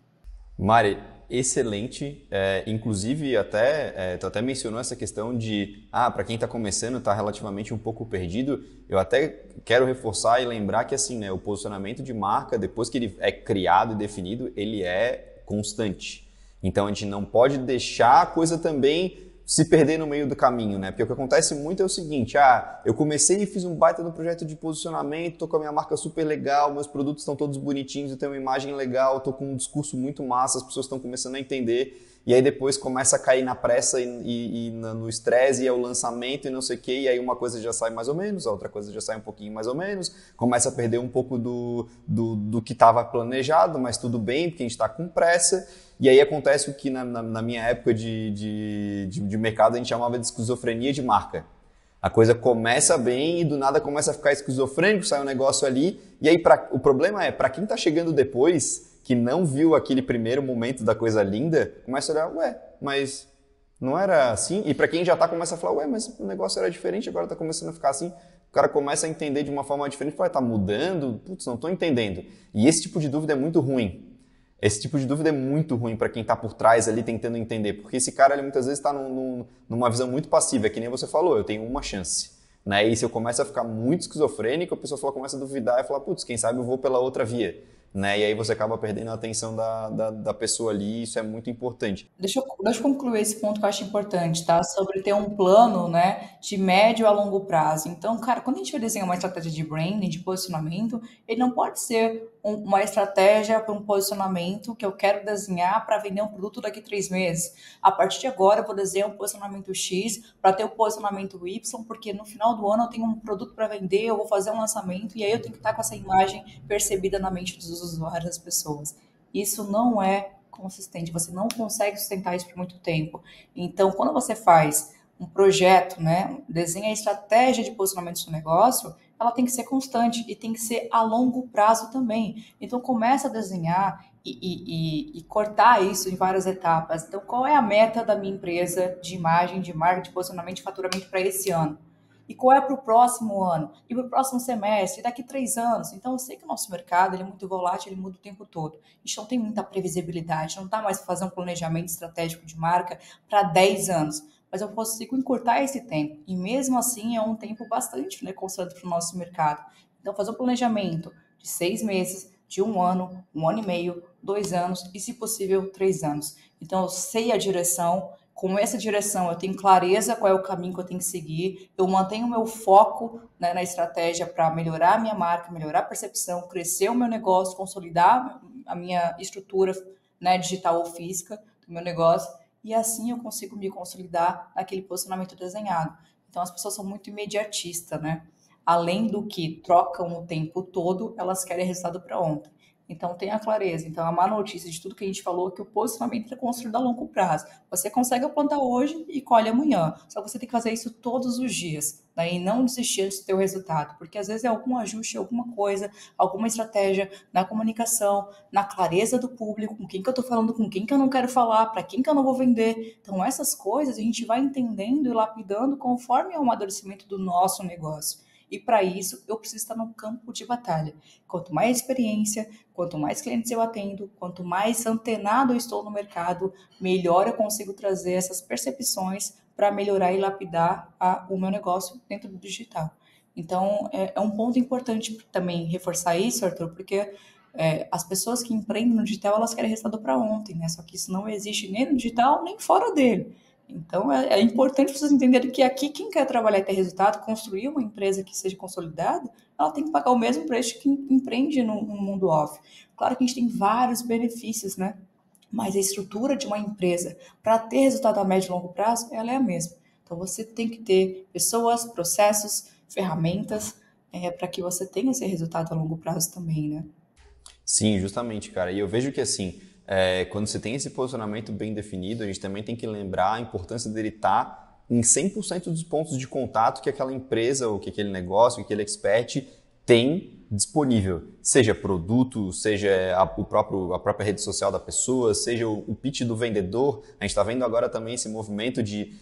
Mari, excelente. Inclusive, tu até mencionou essa questão de, para quem está começando, está relativamente um pouco perdido. Eu até quero reforçar e lembrar que assim, né, o posicionamento de marca, depois que ele é criado e definido, ele é constante. Então, a gente não pode deixar a coisa também se perder no meio do caminho, né? Porque o que acontece muito é o seguinte, eu comecei e fiz um baita no projeto de posicionamento, tô com a minha marca super legal, meus produtos estão todos bonitinhos, eu tenho uma imagem legal, tô com um discurso muito massa, as pessoas estão começando a entender, e aí depois começa a cair na pressa e no estresse, e é o lançamento e não sei o quê, e aí uma coisa já sai mais ou menos, a outra coisa já sai um pouquinho mais ou menos, começa a perder um pouco do que estava planejado, mas tudo bem, porque a gente está com pressa. E aí acontece o que na minha época de mercado a gente chamava de esquizofrenia de marca. A coisa começa bem e do nada começa a ficar esquizofrênico, sai um negócio ali. E aí o problema é, para quem está chegando depois, que não viu aquele primeiro momento da coisa linda, começa a olhar, mas não era assim? E para quem já está, começa a falar, mas o negócio era diferente, agora está começando a ficar assim. O cara começa a entender de uma forma diferente, fala, tá mudando? Putz, não estou entendendo. E esse tipo de dúvida é muito ruim. Esse tipo de dúvida é muito ruim para quem está por trás ali tentando entender, porque esse cara ele, muitas vezes está numa visão muito passiva, é que nem você falou, eu tenho uma chance. Né? E se eu começo a ficar muito esquizofrênico, a pessoa começa a duvidar e fala, putz, quem sabe eu vou pela outra via. Né? E aí você acaba perdendo a atenção da pessoa ali, e isso é muito importante. Deixa eu concluir esse ponto que eu acho importante, tá? Sobre ter um plano, né, de médio a longo prazo. Então, cara, quando a gente vai desenhar uma estratégia de branding, de posicionamento, ele não pode ser uma estratégia para um posicionamento que eu quero desenhar para vender um produto daqui a 3 meses. A partir de agora, eu vou desenhar um posicionamento X para ter o posicionamento Y, porque no final do ano eu tenho um produto para vender, eu vou fazer um lançamento e aí eu tenho que estar com essa imagem percebida na mente dos usuários, das pessoas. Isso não é consistente, você não consegue sustentar isso por muito tempo. Então, quando você faz um projeto, né, desenha a estratégia de posicionamento do seu negócio, ela tem que ser constante e tem que ser a longo prazo também. Então, começa a desenhar e cortar isso em várias etapas. Então, qual é a meta da minha empresa de imagem, de marca, de posicionamento, de faturamento para esse ano? E qual é para o próximo ano? E para o próximo semestre? E daqui 3 anos? Então, eu sei que o nosso mercado ele é muito volátil, ele muda o tempo todo. A gente não tem muita previsibilidade, não está mais fazendo um planejamento estratégico de marca para 10 anos. Mas eu consigo encurtar esse tempo. E mesmo assim, é um tempo bastante, né, constante para o nosso mercado. Então, fazer um planejamento de 6 meses, de 1 ano, 1 ano e meio, 2 anos e, se possível, 3 anos. Então, eu sei a direção. Com essa direção, eu tenho clareza qual é o caminho que eu tenho que seguir, eu mantenho o meu foco, né, na estratégia para melhorar a minha marca, melhorar a percepção, crescer o meu negócio, consolidar a minha estrutura, né, digital ou física do meu negócio, e assim eu consigo me consolidar naquele posicionamento desenhado. Então, as pessoas são muito imediatistas, né? Além do que trocam o tempo todo, elas querem resultado para ontem. Então, tenha clareza. Então, a má notícia de tudo que a gente falou é que o posicionamento é construído a longo prazo. Você consegue plantar hoje e colhe amanhã. Só que você tem que fazer isso todos os dias, né? E não desistir antes do teu resultado. Porque, às vezes, é algum ajuste, alguma coisa, alguma estratégia na comunicação, na clareza do público, com quem que eu estou falando, com quem que eu não quero falar, para quem que eu não vou vender. Então, essas coisas a gente vai entendendo e lapidando conforme o amadurecimento do nosso negócio. E para isso, eu preciso estar no campo de batalha. Quanto mais experiência, quanto mais clientes eu atendo, quanto mais antenado eu estou no mercado, melhor eu consigo trazer essas percepções para melhorar e lapidar o meu negócio dentro do digital. Então, é um ponto importante também reforçar isso, Arthur, porque as pessoas que empreendem no digital, elas querem resultado para ontem, né? Só que isso não existe nem no digital, nem fora dele. Então, é importante vocês entenderem que aqui, quem quer trabalhar e ter resultado, construir uma empresa que seja consolidada, ela tem que pagar o mesmo preço que empreende no mundo off. Claro que a gente tem vários benefícios, né? Mas a estrutura de uma empresa, para ter resultado a médio e longo prazo, ela é a mesma. Então, você tem que ter pessoas, processos, ferramentas, para que você tenha esse resultado a longo prazo também, né? Sim, justamente, cara. E eu vejo que, assim, quando você tem esse posicionamento bem definido, a gente também tem que lembrar a importância dele estar em 100% dos pontos de contato que aquela empresa, ou que aquele negócio, que aquele expert tem disponível. Seja produto, seja a própria rede social da pessoa, seja o pitch do vendedor. A gente está vendo agora também esse movimento de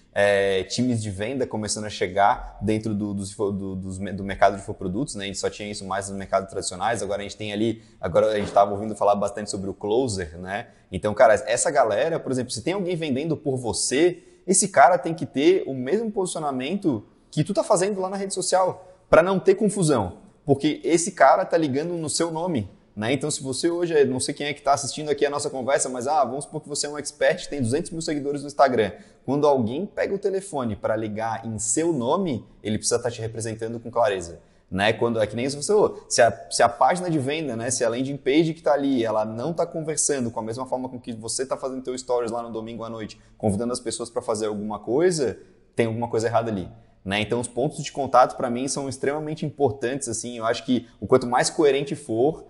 times de venda começando a chegar dentro do mercado de infoprodutos, né? A gente só tinha isso mais nos mercados tradicionais, agora a gente tem ali, agora a gente estava ouvindo falar bastante sobre o closer, né? Então, cara, essa galera, por exemplo, se tem alguém vendendo por você, esse cara tem que ter o mesmo posicionamento que tu tá fazendo lá na rede social, para não ter confusão. Porque esse cara tá ligando no seu nome, né? Então, se você hoje, não sei quem é que está assistindo aqui a nossa conversa, mas vamos supor que você é um expert que tem 200 mil seguidores no Instagram. Quando alguém pega o telefone para ligar em seu nome, ele precisa estar te representando com clareza. Né? Quando, é que nem você falou, se a página de venda, né? Se a landing page que está ali, ela não está conversando com a mesma forma com que você está fazendo teu stories lá no domingo à noite, convidando as pessoas para fazer alguma coisa, tem alguma coisa errada ali. Né? Então, os pontos de contato, para mim, são extremamente importantes. Assim, eu acho que o quanto mais coerente for,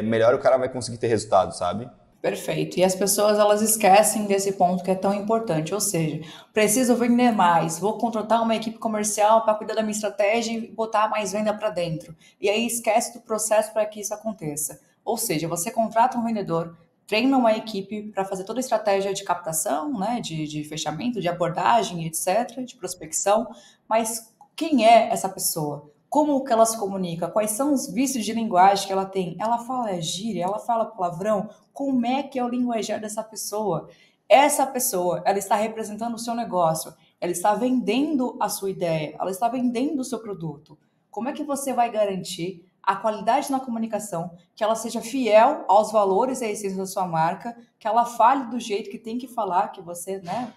melhor o cara vai conseguir ter resultado, sabe? Perfeito. E as pessoas, elas esquecem desse ponto que é tão importante, ou seja, preciso vender mais, vou contratar uma equipe comercial para cuidar da minha estratégia e botar mais venda para dentro. E aí esquece do processo para que isso aconteça. Ou seja, você contrata um vendedor, treina uma equipe para fazer toda a estratégia de captação, né, de fechamento, de abordagem, etc., de prospecção, mas quem é essa pessoa? Como que ela se comunica? Quais são os vícios de linguagem que ela tem? Ela fala gíria? Ela fala palavrão? Como é que é o linguajar dessa pessoa? Essa pessoa, ela está representando o seu negócio, ela está vendendo a sua ideia, ela está vendendo o seu produto. Como é que você vai garantir a qualidade na comunicação, que ela seja fiel aos valores e à essência da sua marca, que ela fale do jeito que tem que falar, que você, né,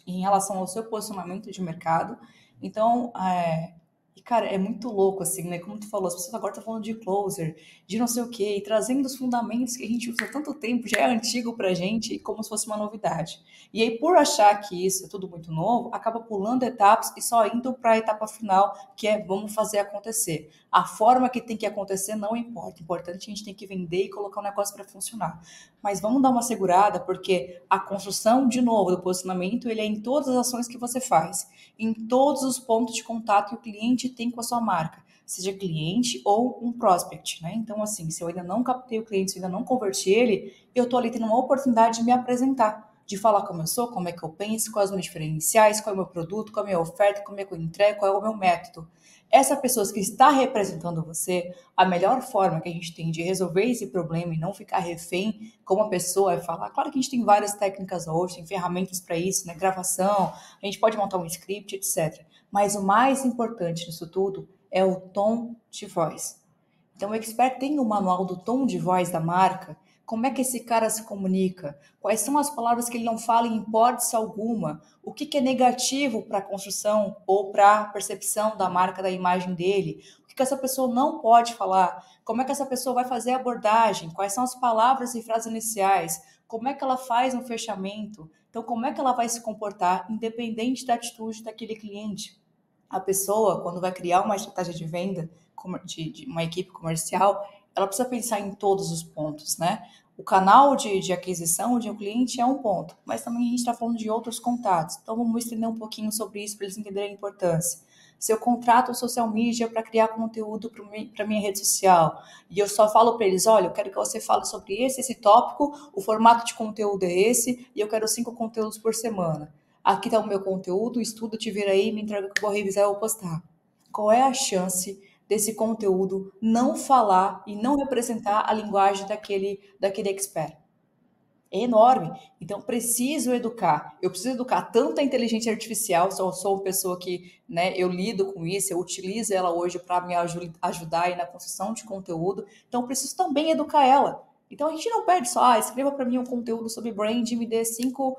em relação ao seu posicionamento de mercado. Então, cara, é muito louco, assim, né? Como tu falou, as pessoas agora estão falando de closer, de não sei o quê, e trazendo os fundamentos que a gente usa há tanto tempo, já é antigo pra gente, como se fosse uma novidade. E aí, por achar que isso é tudo muito novo, acaba pulando etapas e só indo para a etapa final, que é vamos fazer acontecer. A forma que tem que acontecer não importa. O importante é a gente tem que vender e colocar o negócio para funcionar. Mas vamos dar uma segurada, porque a construção, de novo, do posicionamento, ele é em todas as ações que você faz, em todos os pontos de contato que o cliente tem com a sua marca, seja cliente ou um prospect, né? Então, assim, se eu ainda não captei o cliente, se eu ainda não converti ele, eu estou ali tendo uma oportunidade de me apresentar, de falar como eu sou, como é que eu penso, quais são os meus diferenciais, qual é o meu produto, qual é a minha oferta, como é que eu entrego, qual é o meu método. Essa pessoa que está representando você, a melhor forma que a gente tem de resolver esse problema e não ficar refém como a pessoa é falar. Claro que a gente tem várias técnicas hoje, tem ferramentas para isso, né? Gravação, a gente pode montar um script, etc. Mas o mais importante nisso tudo é o tom de voz. Então, o expert tem o manual do tom de voz da marca. Como é que esse cara se comunica? Quais são as palavras que ele não fala em hipótese alguma? O que é negativo para a construção ou para a percepção da marca, da imagem dele? O que essa pessoa não pode falar? Como é que essa pessoa vai fazer a abordagem? Quais são as palavras e frases iniciais? Como é que ela faz um fechamento? Então, como é que ela vai se comportar, independente da atitude daquele cliente? A pessoa, quando vai criar uma estratégia de venda, de uma equipe comercial, ela precisa pensar em todos os pontos, né? O canal de aquisição de um cliente é um ponto, mas também a gente está falando de outros contatos. Então, vamos estender um pouquinho sobre isso para eles entenderem a importância. Se eu contrato o social media para criar conteúdo para minha rede social, e eu só falo para eles, olha, eu quero que você fale sobre esse tópico, o formato de conteúdo é esse, e eu quero 5 conteúdos por semana. Aqui está o meu conteúdo, estuda, te vira aí, me entrega que eu vou revisar e vou postar. Qual é a chance desse conteúdo não falar e não representar a linguagem daquele expert? É enorme. Então, preciso educar. Eu preciso educar tanto a inteligência artificial, se eu sou uma pessoa que, né, eu lido com isso, eu utilizo ela hoje para me ajudar aí na construção de conteúdo. Então, eu preciso também educar ela. Então, a gente não pede só, escreva para mim um conteúdo sobre brand e me dê cinco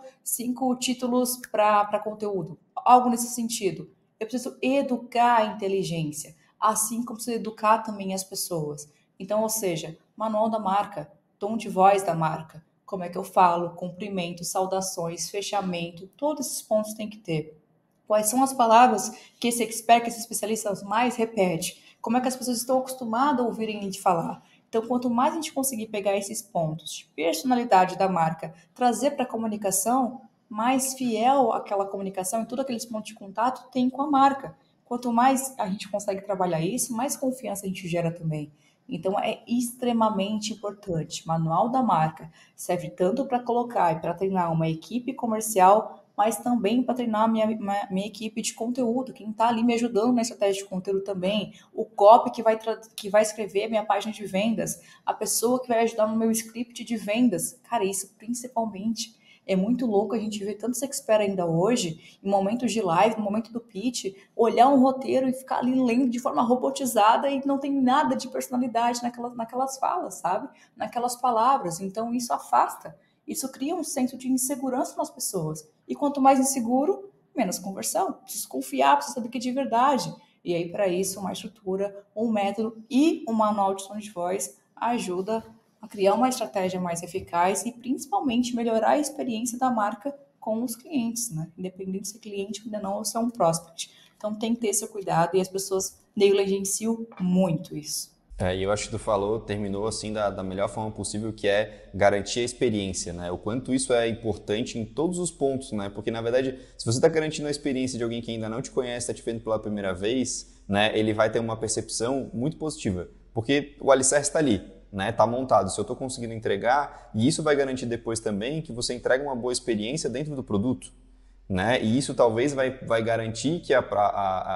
títulos para conteúdo. Algo nesse sentido. Eu preciso educar a inteligência, assim como preciso educar também as pessoas. Então, ou seja, manual da marca, tom de voz da marca, como é que eu falo, cumprimento, saudações, fechamento, todos esses pontos tem que ter. Quais são as palavras que esse expert, que esse especialista mais repete? Como é que as pessoas estão acostumadas a ouvirem a gente falar? Então, quanto mais a gente conseguir pegar esses pontos de personalidade da marca, trazer para a comunicação, mais fiel aquela comunicação e todos aqueles pontos de contato tem com a marca. Quanto mais a gente consegue trabalhar isso, mais confiança a gente gera também. Então, é extremamente importante. Manual da marca serve tanto para colocar e para treinar uma equipe comercial, mas também para treinar a minha equipe de conteúdo, quem está ali me ajudando na estratégia de conteúdo também, o copy que vai escrever a minha página de vendas, a pessoa que vai ajudar no meu script de vendas. Cara, isso principalmente É muito louco a gente ver tanto expert ainda hoje, em momentos de live, no momento do pitch, olhar um roteiro e ficar ali lendo de forma robotizada e não tem nada de personalidade naquelas falas, sabe? Naquelas palavras. Então isso afasta, isso cria um senso de insegurança nas pessoas. E quanto mais inseguro, menos conversão. Preciso confiar, preciso saber que é de verdade. E aí, para isso, uma estrutura, um método e um manual de som de voz ajuda a criar uma estratégia mais eficaz e, principalmente, melhorar a experiência da marca com os clientes, né? Independente se é cliente ainda não ou se é um prospect. Então, tem que ter esse cuidado e as pessoas negligenciam muito isso. E eu acho que tu falou, terminou assim da melhor forma possível, que é garantir a experiência, né? O quanto isso é importante em todos os pontos, né? Porque, na verdade, se você está garantindo a experiência de alguém que ainda não te conhece, está te vendo pela primeira vez, né? Ele vai ter uma percepção muito positiva, porque o alicerce está ali, né? Está montado. Se eu estou conseguindo entregar, e isso vai garantir depois também que você entrega uma boa experiência dentro do produto, né? E isso talvez vai garantir que,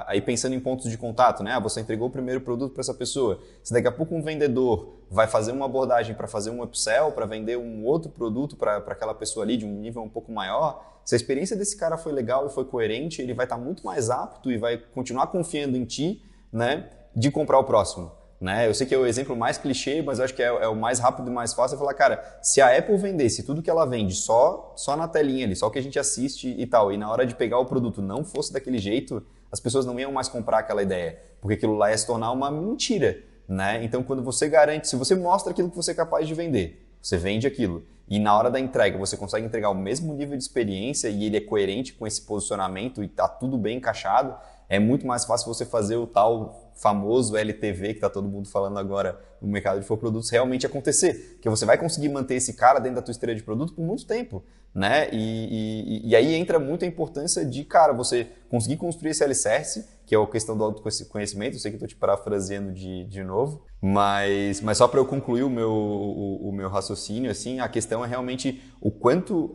aí pensando em pontos de contato, né? Você entregou o primeiro produto para essa pessoa. Se daqui a pouco um vendedor vai fazer uma abordagem para fazer um upsell, para vender um outro produto para aquela pessoa ali de um nível um pouco maior, se a experiência desse cara foi legal e foi coerente, ele vai estar muito mais apto e vai continuar confiando em ti, né? De comprar o próximo. Né? Eu sei que é o exemplo mais clichê, mas eu acho que é o mais rápido e mais fácil. É falar, cara, se a Apple vendesse tudo que ela vende só na telinha ali, só o que a gente assiste e tal, e na hora de pegar o produto não fosse daquele jeito, as pessoas não iam mais comprar aquela ideia, porque aquilo lá ia se tornar uma mentira. Né? Então, quando você garante, se você mostra aquilo que você é capaz de vender, você vende aquilo, e na hora da entrega você consegue entregar o mesmo nível de experiência e ele é coerente com esse posicionamento e está tudo bem encaixado, é muito mais fácil você fazer o tal famoso LTV que está todo mundo falando agora no mercado de infoprodutos realmente acontecer. Porque você vai conseguir manter esse cara dentro da tua esteira de produto por muito tempo. Né? E aí entra muito a importância de, cara, você conseguir construir esse alicerce, que é a questão do autoconhecimento. Eu sei que estou te parafraseando de novo, mas só para eu concluir o meu raciocínio, assim, a questão é realmente o quanto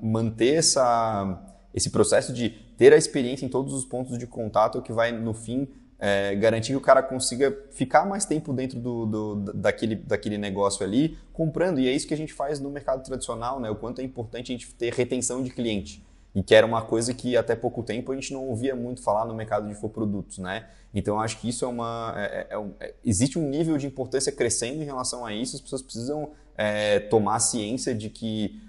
manter esse processo de ter a experiência em todos os pontos de contato que vai, no fim, garantir que o cara consiga ficar mais tempo dentro daquele negócio ali, comprando. E é isso que a gente faz no mercado tradicional, né? O quanto é importante a gente ter retenção de cliente. E que era uma coisa que até pouco tempo a gente não ouvia muito falar no mercado de infoprodutos, né? Então eu acho que isso existe um nível de importância crescendo em relação a isso. As pessoas precisam tomar ciência de que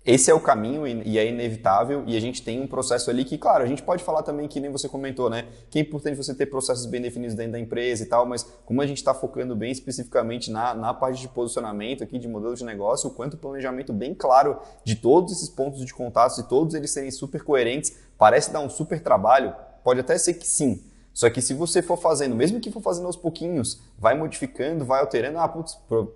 esse é o caminho e é inevitável, e a gente tem um processo ali que, claro, a gente pode falar também, que nem você comentou, né? Que é importante você ter processos bem definidos dentro da empresa e tal, mas como a gente está focando bem especificamente na parte de posicionamento aqui, de modelo de negócio, o quanto o planejamento bem claro de todos esses pontos de contato e todos eles serem super coerentes, parece dar um super trabalho, pode até ser que sim. Só que se você for fazendo, mesmo que for fazendo aos pouquinhos, vai modificando, vai alterando,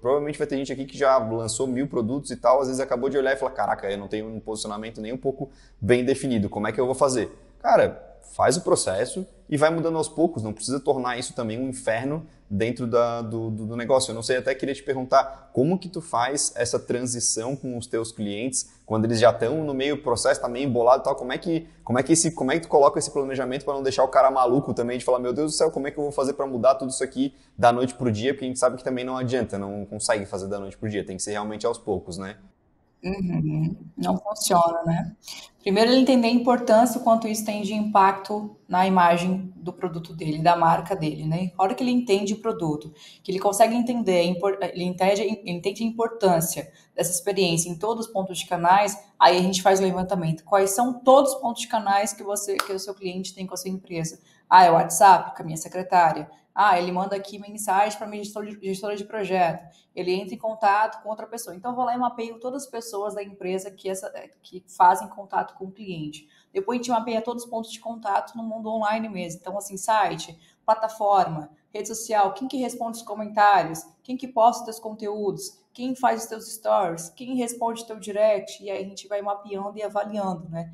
provavelmente vai ter gente aqui que já lançou 1000 produtos e tal, às vezes acabou de olhar e falar, caraca, eu não tenho um posicionamento nem um pouco bem definido, como é que eu vou fazer? Cara, faz o processo e vai mudando aos poucos, não precisa tornar isso também um inferno dentro do negócio. Eu não sei, até queria te perguntar como que tu faz essa transição com os teus clientes quando eles já estão no meio do processo, tá meio embolado e tal, como é que tu coloca esse planejamento para não deixar o cara maluco também de falar, meu Deus do céu, como é que eu vou fazer para mudar tudo isso aqui da noite pro dia, porque a gente sabe que também não adianta, não consegue fazer da noite pro dia, tem que ser realmente aos poucos, né? Uhum. Não funciona, né? Primeiro, ele entender a importância, o quanto isso tem de impacto na imagem do produto dele, da marca dele, né? A hora que ele entende o produto, que ele consegue entender, ele entende a importância dessa experiência em todos os pontos de canais, aí a gente faz o levantamento. Quais são todos os pontos de canais que o seu cliente tem com a sua empresa? Ah, é o WhatsApp, com a minha secretária. Ah, ele manda aqui mensagem para minha gestora de projeto. Ele entra em contato com outra pessoa. Então, eu vou lá e mapeio todas as pessoas da empresa que fazem contato com o cliente. Depois, a gente mapeia todos os pontos de contato no mundo online mesmo. Então, assim, site, plataforma, rede social, quem que responde os comentários, quem que posta os teus conteúdos, quem faz os teus stories, quem responde o teu direct, e aí a gente vai mapeando e avaliando, né?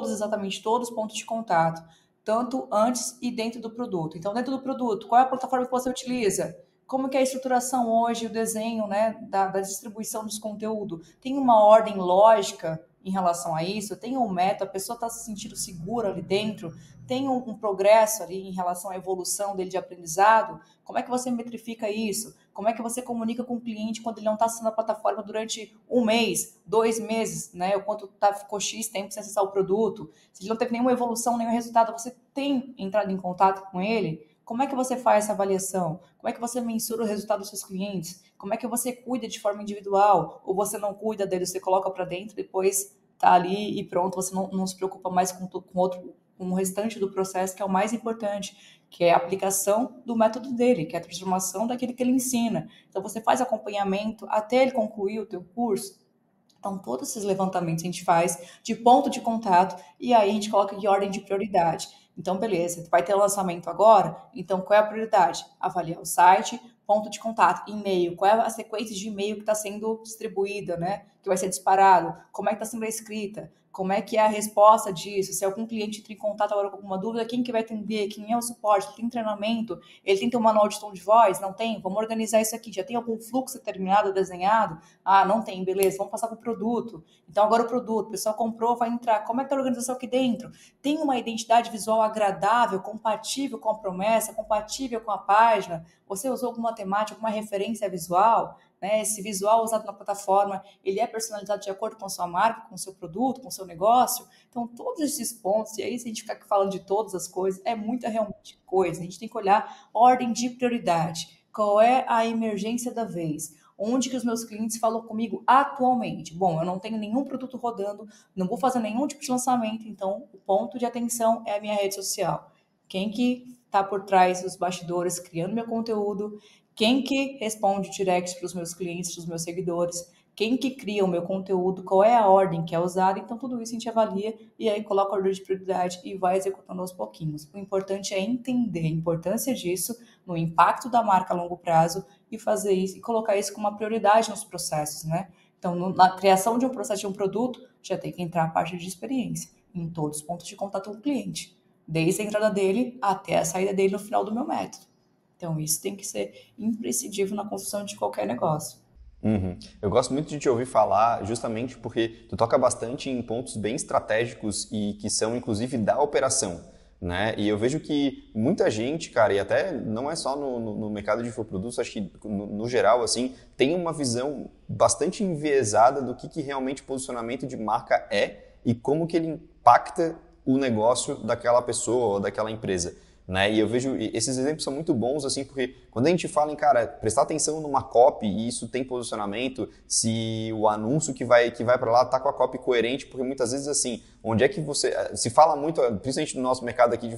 Exatamente todos os pontos de contato, tanto antes e dentro do produto. Então, dentro do produto, qual é a plataforma que você utiliza? Como que é a estruturação hoje, o desenho, né, da distribuição dos conteúdos? Tem uma ordem lógica em relação a isso? Tem um método? A pessoa está se sentindo segura ali dentro? Tem um progresso ali em relação à evolução dele de aprendizado? Como é que você metrifica isso? Como é que você comunica com o cliente quando ele não está acessando a plataforma durante um mês, 2 meses, né? O quanto ficou X tempo sem acessar o produto? Se ele não teve nenhuma evolução, nenhum resultado, você tem entrado em contato com ele? Como é que você faz essa avaliação? Como é que você mensura o resultado dos seus clientes? Como é que você cuida de forma individual? Ou você não cuida dele, você coloca para dentro, depois tá ali e pronto, você não se preocupa mais com o restante do processo, que é o mais importante, que é a aplicação do método dele, que é a transformação daquilo que ele ensina. Então, você faz acompanhamento até ele concluir o teu curso. Então, todos esses levantamentos a gente faz de ponto de contato e aí a gente coloca em ordem de prioridade. Então, beleza, vai ter lançamento agora? Então, qual é a prioridade? Avaliar o site, ponto de contato, e-mail, qual é a sequência de e-mail que está sendo distribuída, né? Que vai ser disparado, como é que está sendo a escrita, como é que é a resposta disso, se algum cliente entra em contato agora com alguma dúvida, quem que vai atender, quem é o suporte, tem treinamento, ele tem que ter um manual de tom de voz? Não tem? Vamos organizar isso aqui, já tem algum fluxo determinado, desenhado? Ah, não tem, beleza, vamos passar para o produto. Então, agora o produto, o pessoal comprou, vai entrar, como é que está a organização aqui dentro? Tem uma identidade visual agradável, compatível com a promessa, compatível com a página? Você usou alguma temática, alguma referência visual? Né? Esse visual usado na plataforma, ele é personalizado de acordo com a sua marca, com o seu produto, com o seu negócio? Então, todos esses pontos, e aí se a gente ficar aqui falando de todas as coisas, é muita realmente coisa. A gente tem que olhar ordem de prioridade. Qual é a emergência da vez? Onde que os meus clientes falam comigo atualmente? Bom, eu não tenho nenhum produto rodando, não vou fazer nenhum tipo de lançamento, então o ponto de atenção é a minha rede social. Quem que está por trás dos bastidores criando meu conteúdo? Quem que responde direct para os meus clientes, para os meus seguidores? Quem que cria o meu conteúdo? Qual é a ordem que é usada? Então, tudo isso a gente avalia e aí coloca a ordem de prioridade e vai executando aos pouquinhos. O importante é entender a importância disso no impacto da marca a longo prazo e fazer isso e colocar isso como uma prioridade nos processos, né? Então, na criação de um processo de um produto, já tem que entrar a parte de experiência em todos os pontos de contato com o cliente, desde a entrada dele até a saída dele no final do meu método. Então, isso tem que ser imprescindível na construção de qualquer negócio. Uhum. Eu gosto muito de te ouvir falar justamente porque tu toca bastante em pontos bem estratégicos e que são inclusive da operação, né? E eu vejo que muita gente, cara, e até não é só no mercado de infoprodutos, acho que no geral, assim, tem uma visão bastante enviesada do que realmente posicionamento de marca é e como que ele impacta o negócio daquela pessoa ou daquela empresa. Né? E eu vejo, esses exemplos são muito bons, assim, porque quando a gente fala em, cara, prestar atenção numa copy e isso tem posicionamento, se o anúncio que vai para lá tá com a copy coerente, porque muitas vezes, assim, onde é que você, se fala muito, principalmente no nosso mercado aqui, de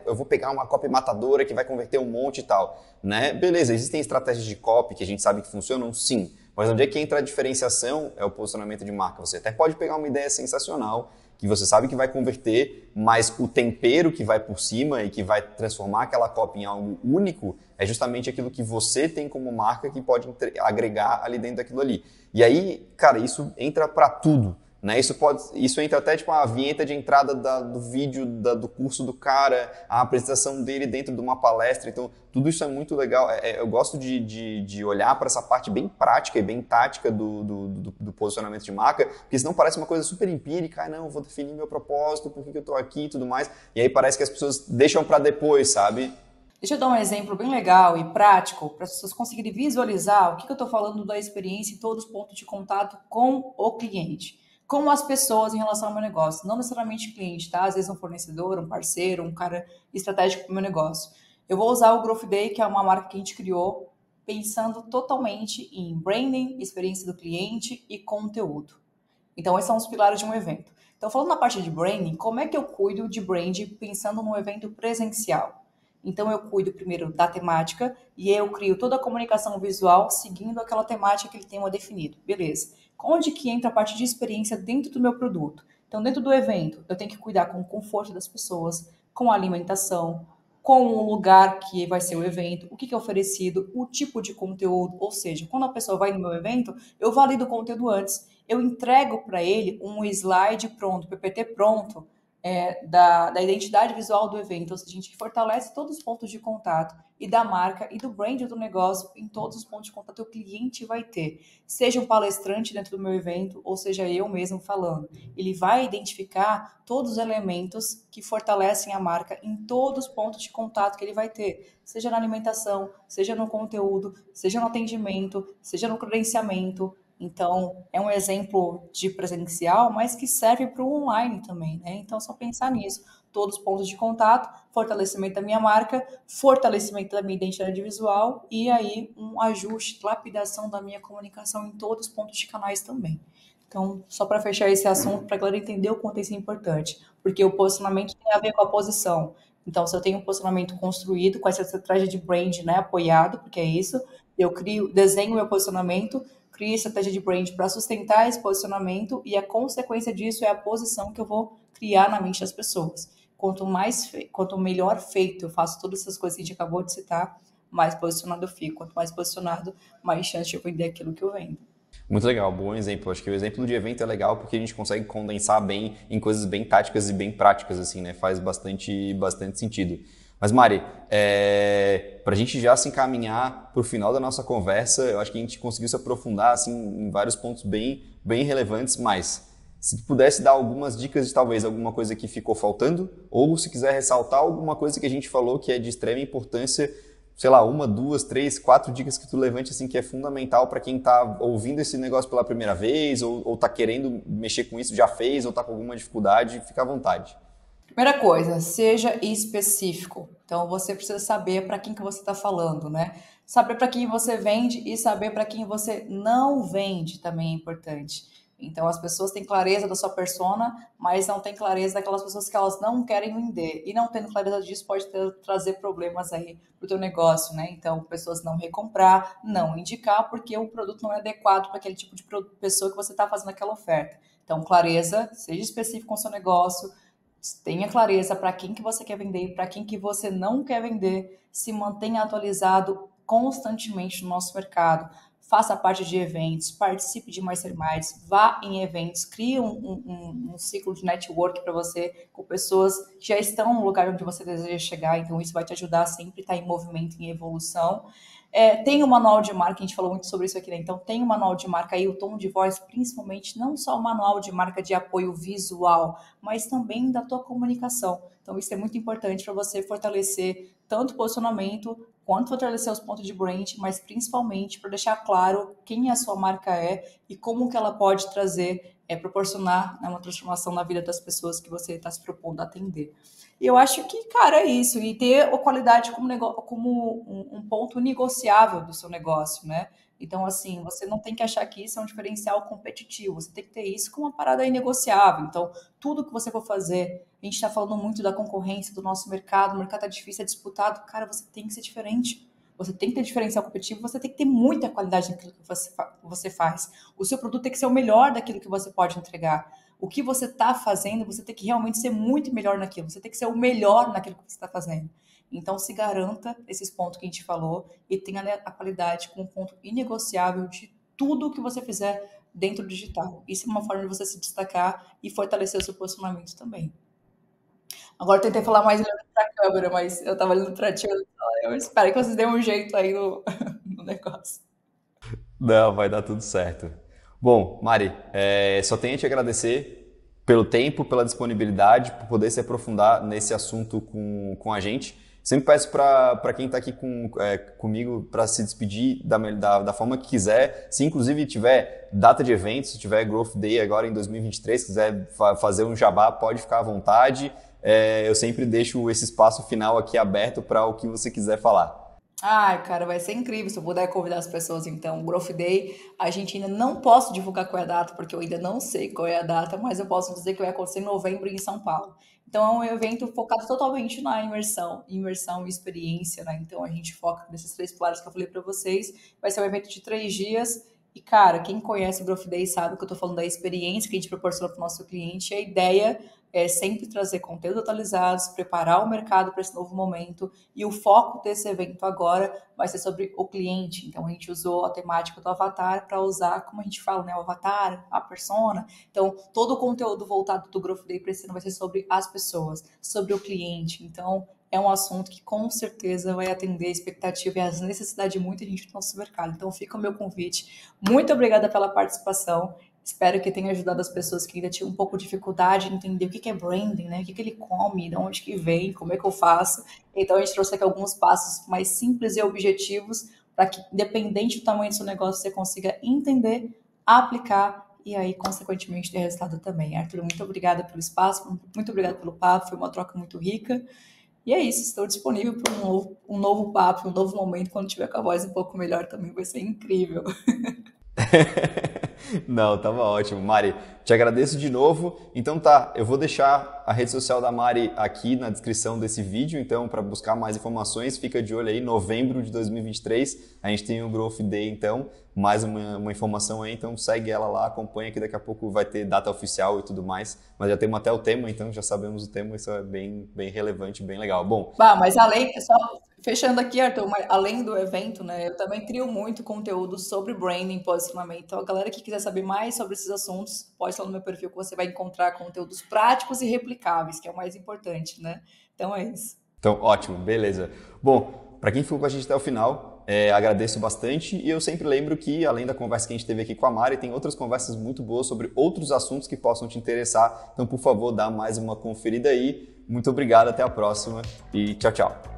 eu vou pegar uma copy matadora que vai converter um monte e tal, né? Beleza, existem estratégias de copy que a gente sabe que funcionam, sim, mas onde é que entra a diferenciação é o posicionamento de marca. Você até pode pegar uma ideia sensacional, que você sabe que vai converter, mas o tempero que vai por cima e que vai transformar aquela copy em algo único é justamente aquilo que você tem como marca que pode agregar ali dentro daquilo ali. E aí, cara, isso entra para tudo, né? Isso entra até tipo a vinheta de entrada do vídeo do curso do cara, a apresentação dele dentro de uma palestra. Então, tudo isso é muito legal. Eu gosto de olhar para essa parte bem prática e bem tática do posicionamento de marca, porque senão parece uma coisa super empírica. Não, vou definir meu propósito, por que eu estou aqui e tudo mais. E aí parece que as pessoas deixam para depois, sabe? Deixa eu dar um exemplo bem legal e prático para as pessoas conseguirem visualizar o que eu estou falando da experiência em todos os pontos de contato com o cliente. Como as pessoas em relação ao meu negócio, não necessariamente cliente, tá? Às vezes um fornecedor, um parceiro, um cara estratégico para o meu negócio. Eu vou usar o Growth Day, que é uma marca que a gente criou, pensando totalmente em branding, experiência do cliente e conteúdo. Então, esses são os pilares de um evento. Então, falando na parte de branding, como é que eu cuido de brand pensando num evento presencial? Então, eu cuido primeiro da temática e eu crio toda a comunicação visual seguindo aquela temática que ele tem definido. Beleza. Onde que entra a parte de experiência dentro do meu produto? Então, dentro do evento, eu tenho que cuidar com o conforto das pessoas, com a alimentação, com o lugar que vai ser o evento, o que é oferecido, o tipo de conteúdo. Ou seja, quando a pessoa vai no meu evento, eu valido o conteúdo antes. Eu entrego para ele um slide pronto, PPT pronto, da identidade visual do evento, ou seja, a gente fortalece todos os pontos de contato e da marca e do brand do negócio em todos os pontos de contato que o cliente vai ter. Seja um palestrante dentro do meu evento, ou seja eu mesmo falando. Ele vai identificar todos os elementos que fortalecem a marca em todos os pontos de contato que ele vai ter. Seja na alimentação, seja no conteúdo, seja no atendimento, seja no credenciamento. Então, é um exemplo de presencial, mas que serve para o online também, né? Então, só pensar nisso. Todos os pontos de contato, fortalecimento da minha marca, fortalecimento da minha identidade visual e aí um ajuste, lapidação da minha comunicação em todos os pontos de canais também. Então, só para fechar esse assunto, para a galera entender o quanto isso é importante, porque o posicionamento tem a ver com a posição. Então, se eu tenho um posicionamento construído com essa estratégia de brand, né, apoiado, porque é isso, eu desenho meu posicionamento, crio estratégia de brand para sustentar esse posicionamento e a consequência disso é a posição que eu vou criar na mente das pessoas. Quanto melhor feito eu faço todas essas coisas que a gente acabou de citar, mais posicionado eu fico. Quanto mais posicionado, mais chance de eu vender aquilo que eu vendo. Muito legal, bom exemplo. Acho que o exemplo de evento é legal porque a gente consegue condensar bem em coisas bem táticas e bem práticas, assim, né? Faz bastante sentido. Mas Mari, para a gente já se encaminhar para o final da nossa conversa, eu acho que a gente conseguiu se aprofundar assim, em vários pontos bem relevantes, mas se tu pudesse dar algumas dicas de talvez alguma coisa que ficou faltando, ou se quiser ressaltar alguma coisa que a gente falou que é de extrema importância, sei lá, 1, 2, 3, 4 dicas que tu levante assim que é fundamental para quem está ouvindo esse negócio pela primeira vez ou está querendo mexer com isso, já fez ou está com alguma dificuldade, fica à vontade. Primeira coisa, seja específico. Então, você precisa saber para quem que você está falando, né? Saber para quem você vende e saber para quem você não vende também é importante. Então, as pessoas têm clareza da sua persona, mas não têm clareza daquelas pessoas que elas não querem vender. E não tendo clareza disso pode trazer problemas aí para o teu negócio, né? Então, pessoas não recomprar, não indicar, porque o produto não é adequado para aquele tipo de pessoa que você está fazendo aquela oferta. Então, clareza, seja específico com o seu negócio, tenha clareza para quem que você quer vender e para quem que você não quer vender, se mantenha atualizado constantemente no nosso mercado, faça parte de eventos, participe de masterminds, vá em eventos, crie um ciclo de network para você com pessoas que já estão no lugar onde você deseja chegar, então isso vai te ajudar a sempre estar em movimento, em evolução. Tem o manual de marca, a gente falou muito sobre isso aqui, né? Então tem o manual de marca aí, o tom de voz, principalmente, não só o manual de marca de apoio visual, mas também da tua comunicação. Então isso é muito importante para você fortalecer tanto o posicionamento, quanto fortalecer os pontos de brand, mas principalmente para deixar claro quem a sua marca é e como que ela pode trazer, proporcionar, né, uma transformação na vida das pessoas que você está se propondo a atender. E eu acho que, cara, é isso. E ter a qualidade como um ponto negociável do seu negócio, né? Então, assim, você não tem que achar que isso é um diferencial competitivo. Você tem que ter isso como uma parada inegociável. Então, tudo que você for fazer, a gente está falando muito da concorrência do nosso mercado, o mercado é difícil, é disputado. Cara, você tem que ser diferente. Você tem que ter diferencial competitivo, você tem que ter muita qualidade naquilo que você faz. O seu produto tem que ser o melhor daquilo que você pode entregar. O que você está fazendo, você tem que realmente ser muito melhor naquilo. Você tem que ser o melhor naquilo que você está fazendo. Então, se garanta esses pontos que a gente falou e tenha a qualidade como um ponto inegociável de tudo que você fizer dentro do digital. Isso é uma forma de você se destacar e fortalecer o seu posicionamento também. Agora eu tentei falar mais olhando para a câmera, mas eu estava olhando para ti. Eu espero que vocês dêem um jeito aí no, no negócio. Não, vai dar tudo certo. Bom, Mari, só tenho a te agradecer pelo tempo, pela disponibilidade, por poder se aprofundar nesse assunto com a gente. Sempre peço para quem está aqui comigo para se despedir da forma que quiser. Se inclusive tiver data de evento, se tiver Growth Day agora em 2023, quiser fazer um jabá, pode ficar à vontade. Eu sempre deixo esse espaço final aqui aberto para o que você quiser falar. Ai, cara, vai ser incrível se eu puder convidar as pessoas, então. O Growth Day, a gente ainda não posso divulgar qual é a data, porque eu ainda não sei qual é a data, mas eu posso dizer que vai acontecer em novembro em São Paulo. Então, é um evento focado totalmente na imersão e experiência, né? Então, a gente foca nesses 3 pilares que eu falei para vocês. Vai ser um evento de 3 dias, E, cara, quem conhece o Growth Day sabe que eu estou falando da experiência que a gente proporciona para o nosso cliente. A ideia é sempre trazer conteúdo atualizados, preparar o mercado para esse novo momento. E o foco desse evento agora vai ser sobre o cliente. Então, a gente usou a temática do avatar para usar, como a gente fala, né? O avatar, a persona. Então, todo o conteúdo voltado do Growth Day para esse ano vai ser sobre as pessoas, sobre o cliente. Então, é um assunto que com certeza vai atender a expectativa e as necessidades de muita gente do nosso mercado. Então fica o meu convite. Muito obrigada pela participação. Espero que tenha ajudado as pessoas que ainda tinham um pouco de dificuldade em entender o que é branding, né? O que ele come, de onde que vem, como é que eu faço. Então a gente trouxe aqui alguns passos mais simples e objetivos para que, independente do tamanho do seu negócio, você consiga entender, aplicar e aí, consequentemente, ter resultado também. Arthur, muito obrigada pelo espaço, muito obrigada pelo papo, foi uma troca muito rica. E é isso, estou disponível para um novo papo, um novo momento, quando tiver com a voz um pouco melhor também, vai ser incrível. Não, tava ótimo. Mari, te agradeço de novo. Então tá, eu vou deixar a rede social da Mari aqui na descrição desse vídeo, então para buscar mais informações, fica de olho aí, novembro de 2023, a gente tem o Growth Day, então, mais uma informação aí, então segue ela lá, acompanha que daqui a pouco vai ter data oficial e tudo mais, mas já temos até o tema, então já sabemos o tema, isso é bem relevante, bem legal. Bom, Mas além, só fechando aqui, Arthur, mas além do evento, né, eu também crio muito conteúdo sobre branding e posicionamento. Então, a galera que quiser saber mais sobre esses assuntos, pode ir lá no meu perfil que você vai encontrar conteúdos práticos e replicáveis, que é o mais importante, né? Então é isso. Então, ótimo, beleza. Bom, para quem ficou com a gente até o final, agradeço bastante e eu sempre lembro que, além da conversa que a gente teve aqui com a Mari, tem outras conversas muito boas sobre outros assuntos que possam te interessar. Então, por favor, dá mais uma conferida aí. Muito obrigado, até a próxima e tchau, tchau.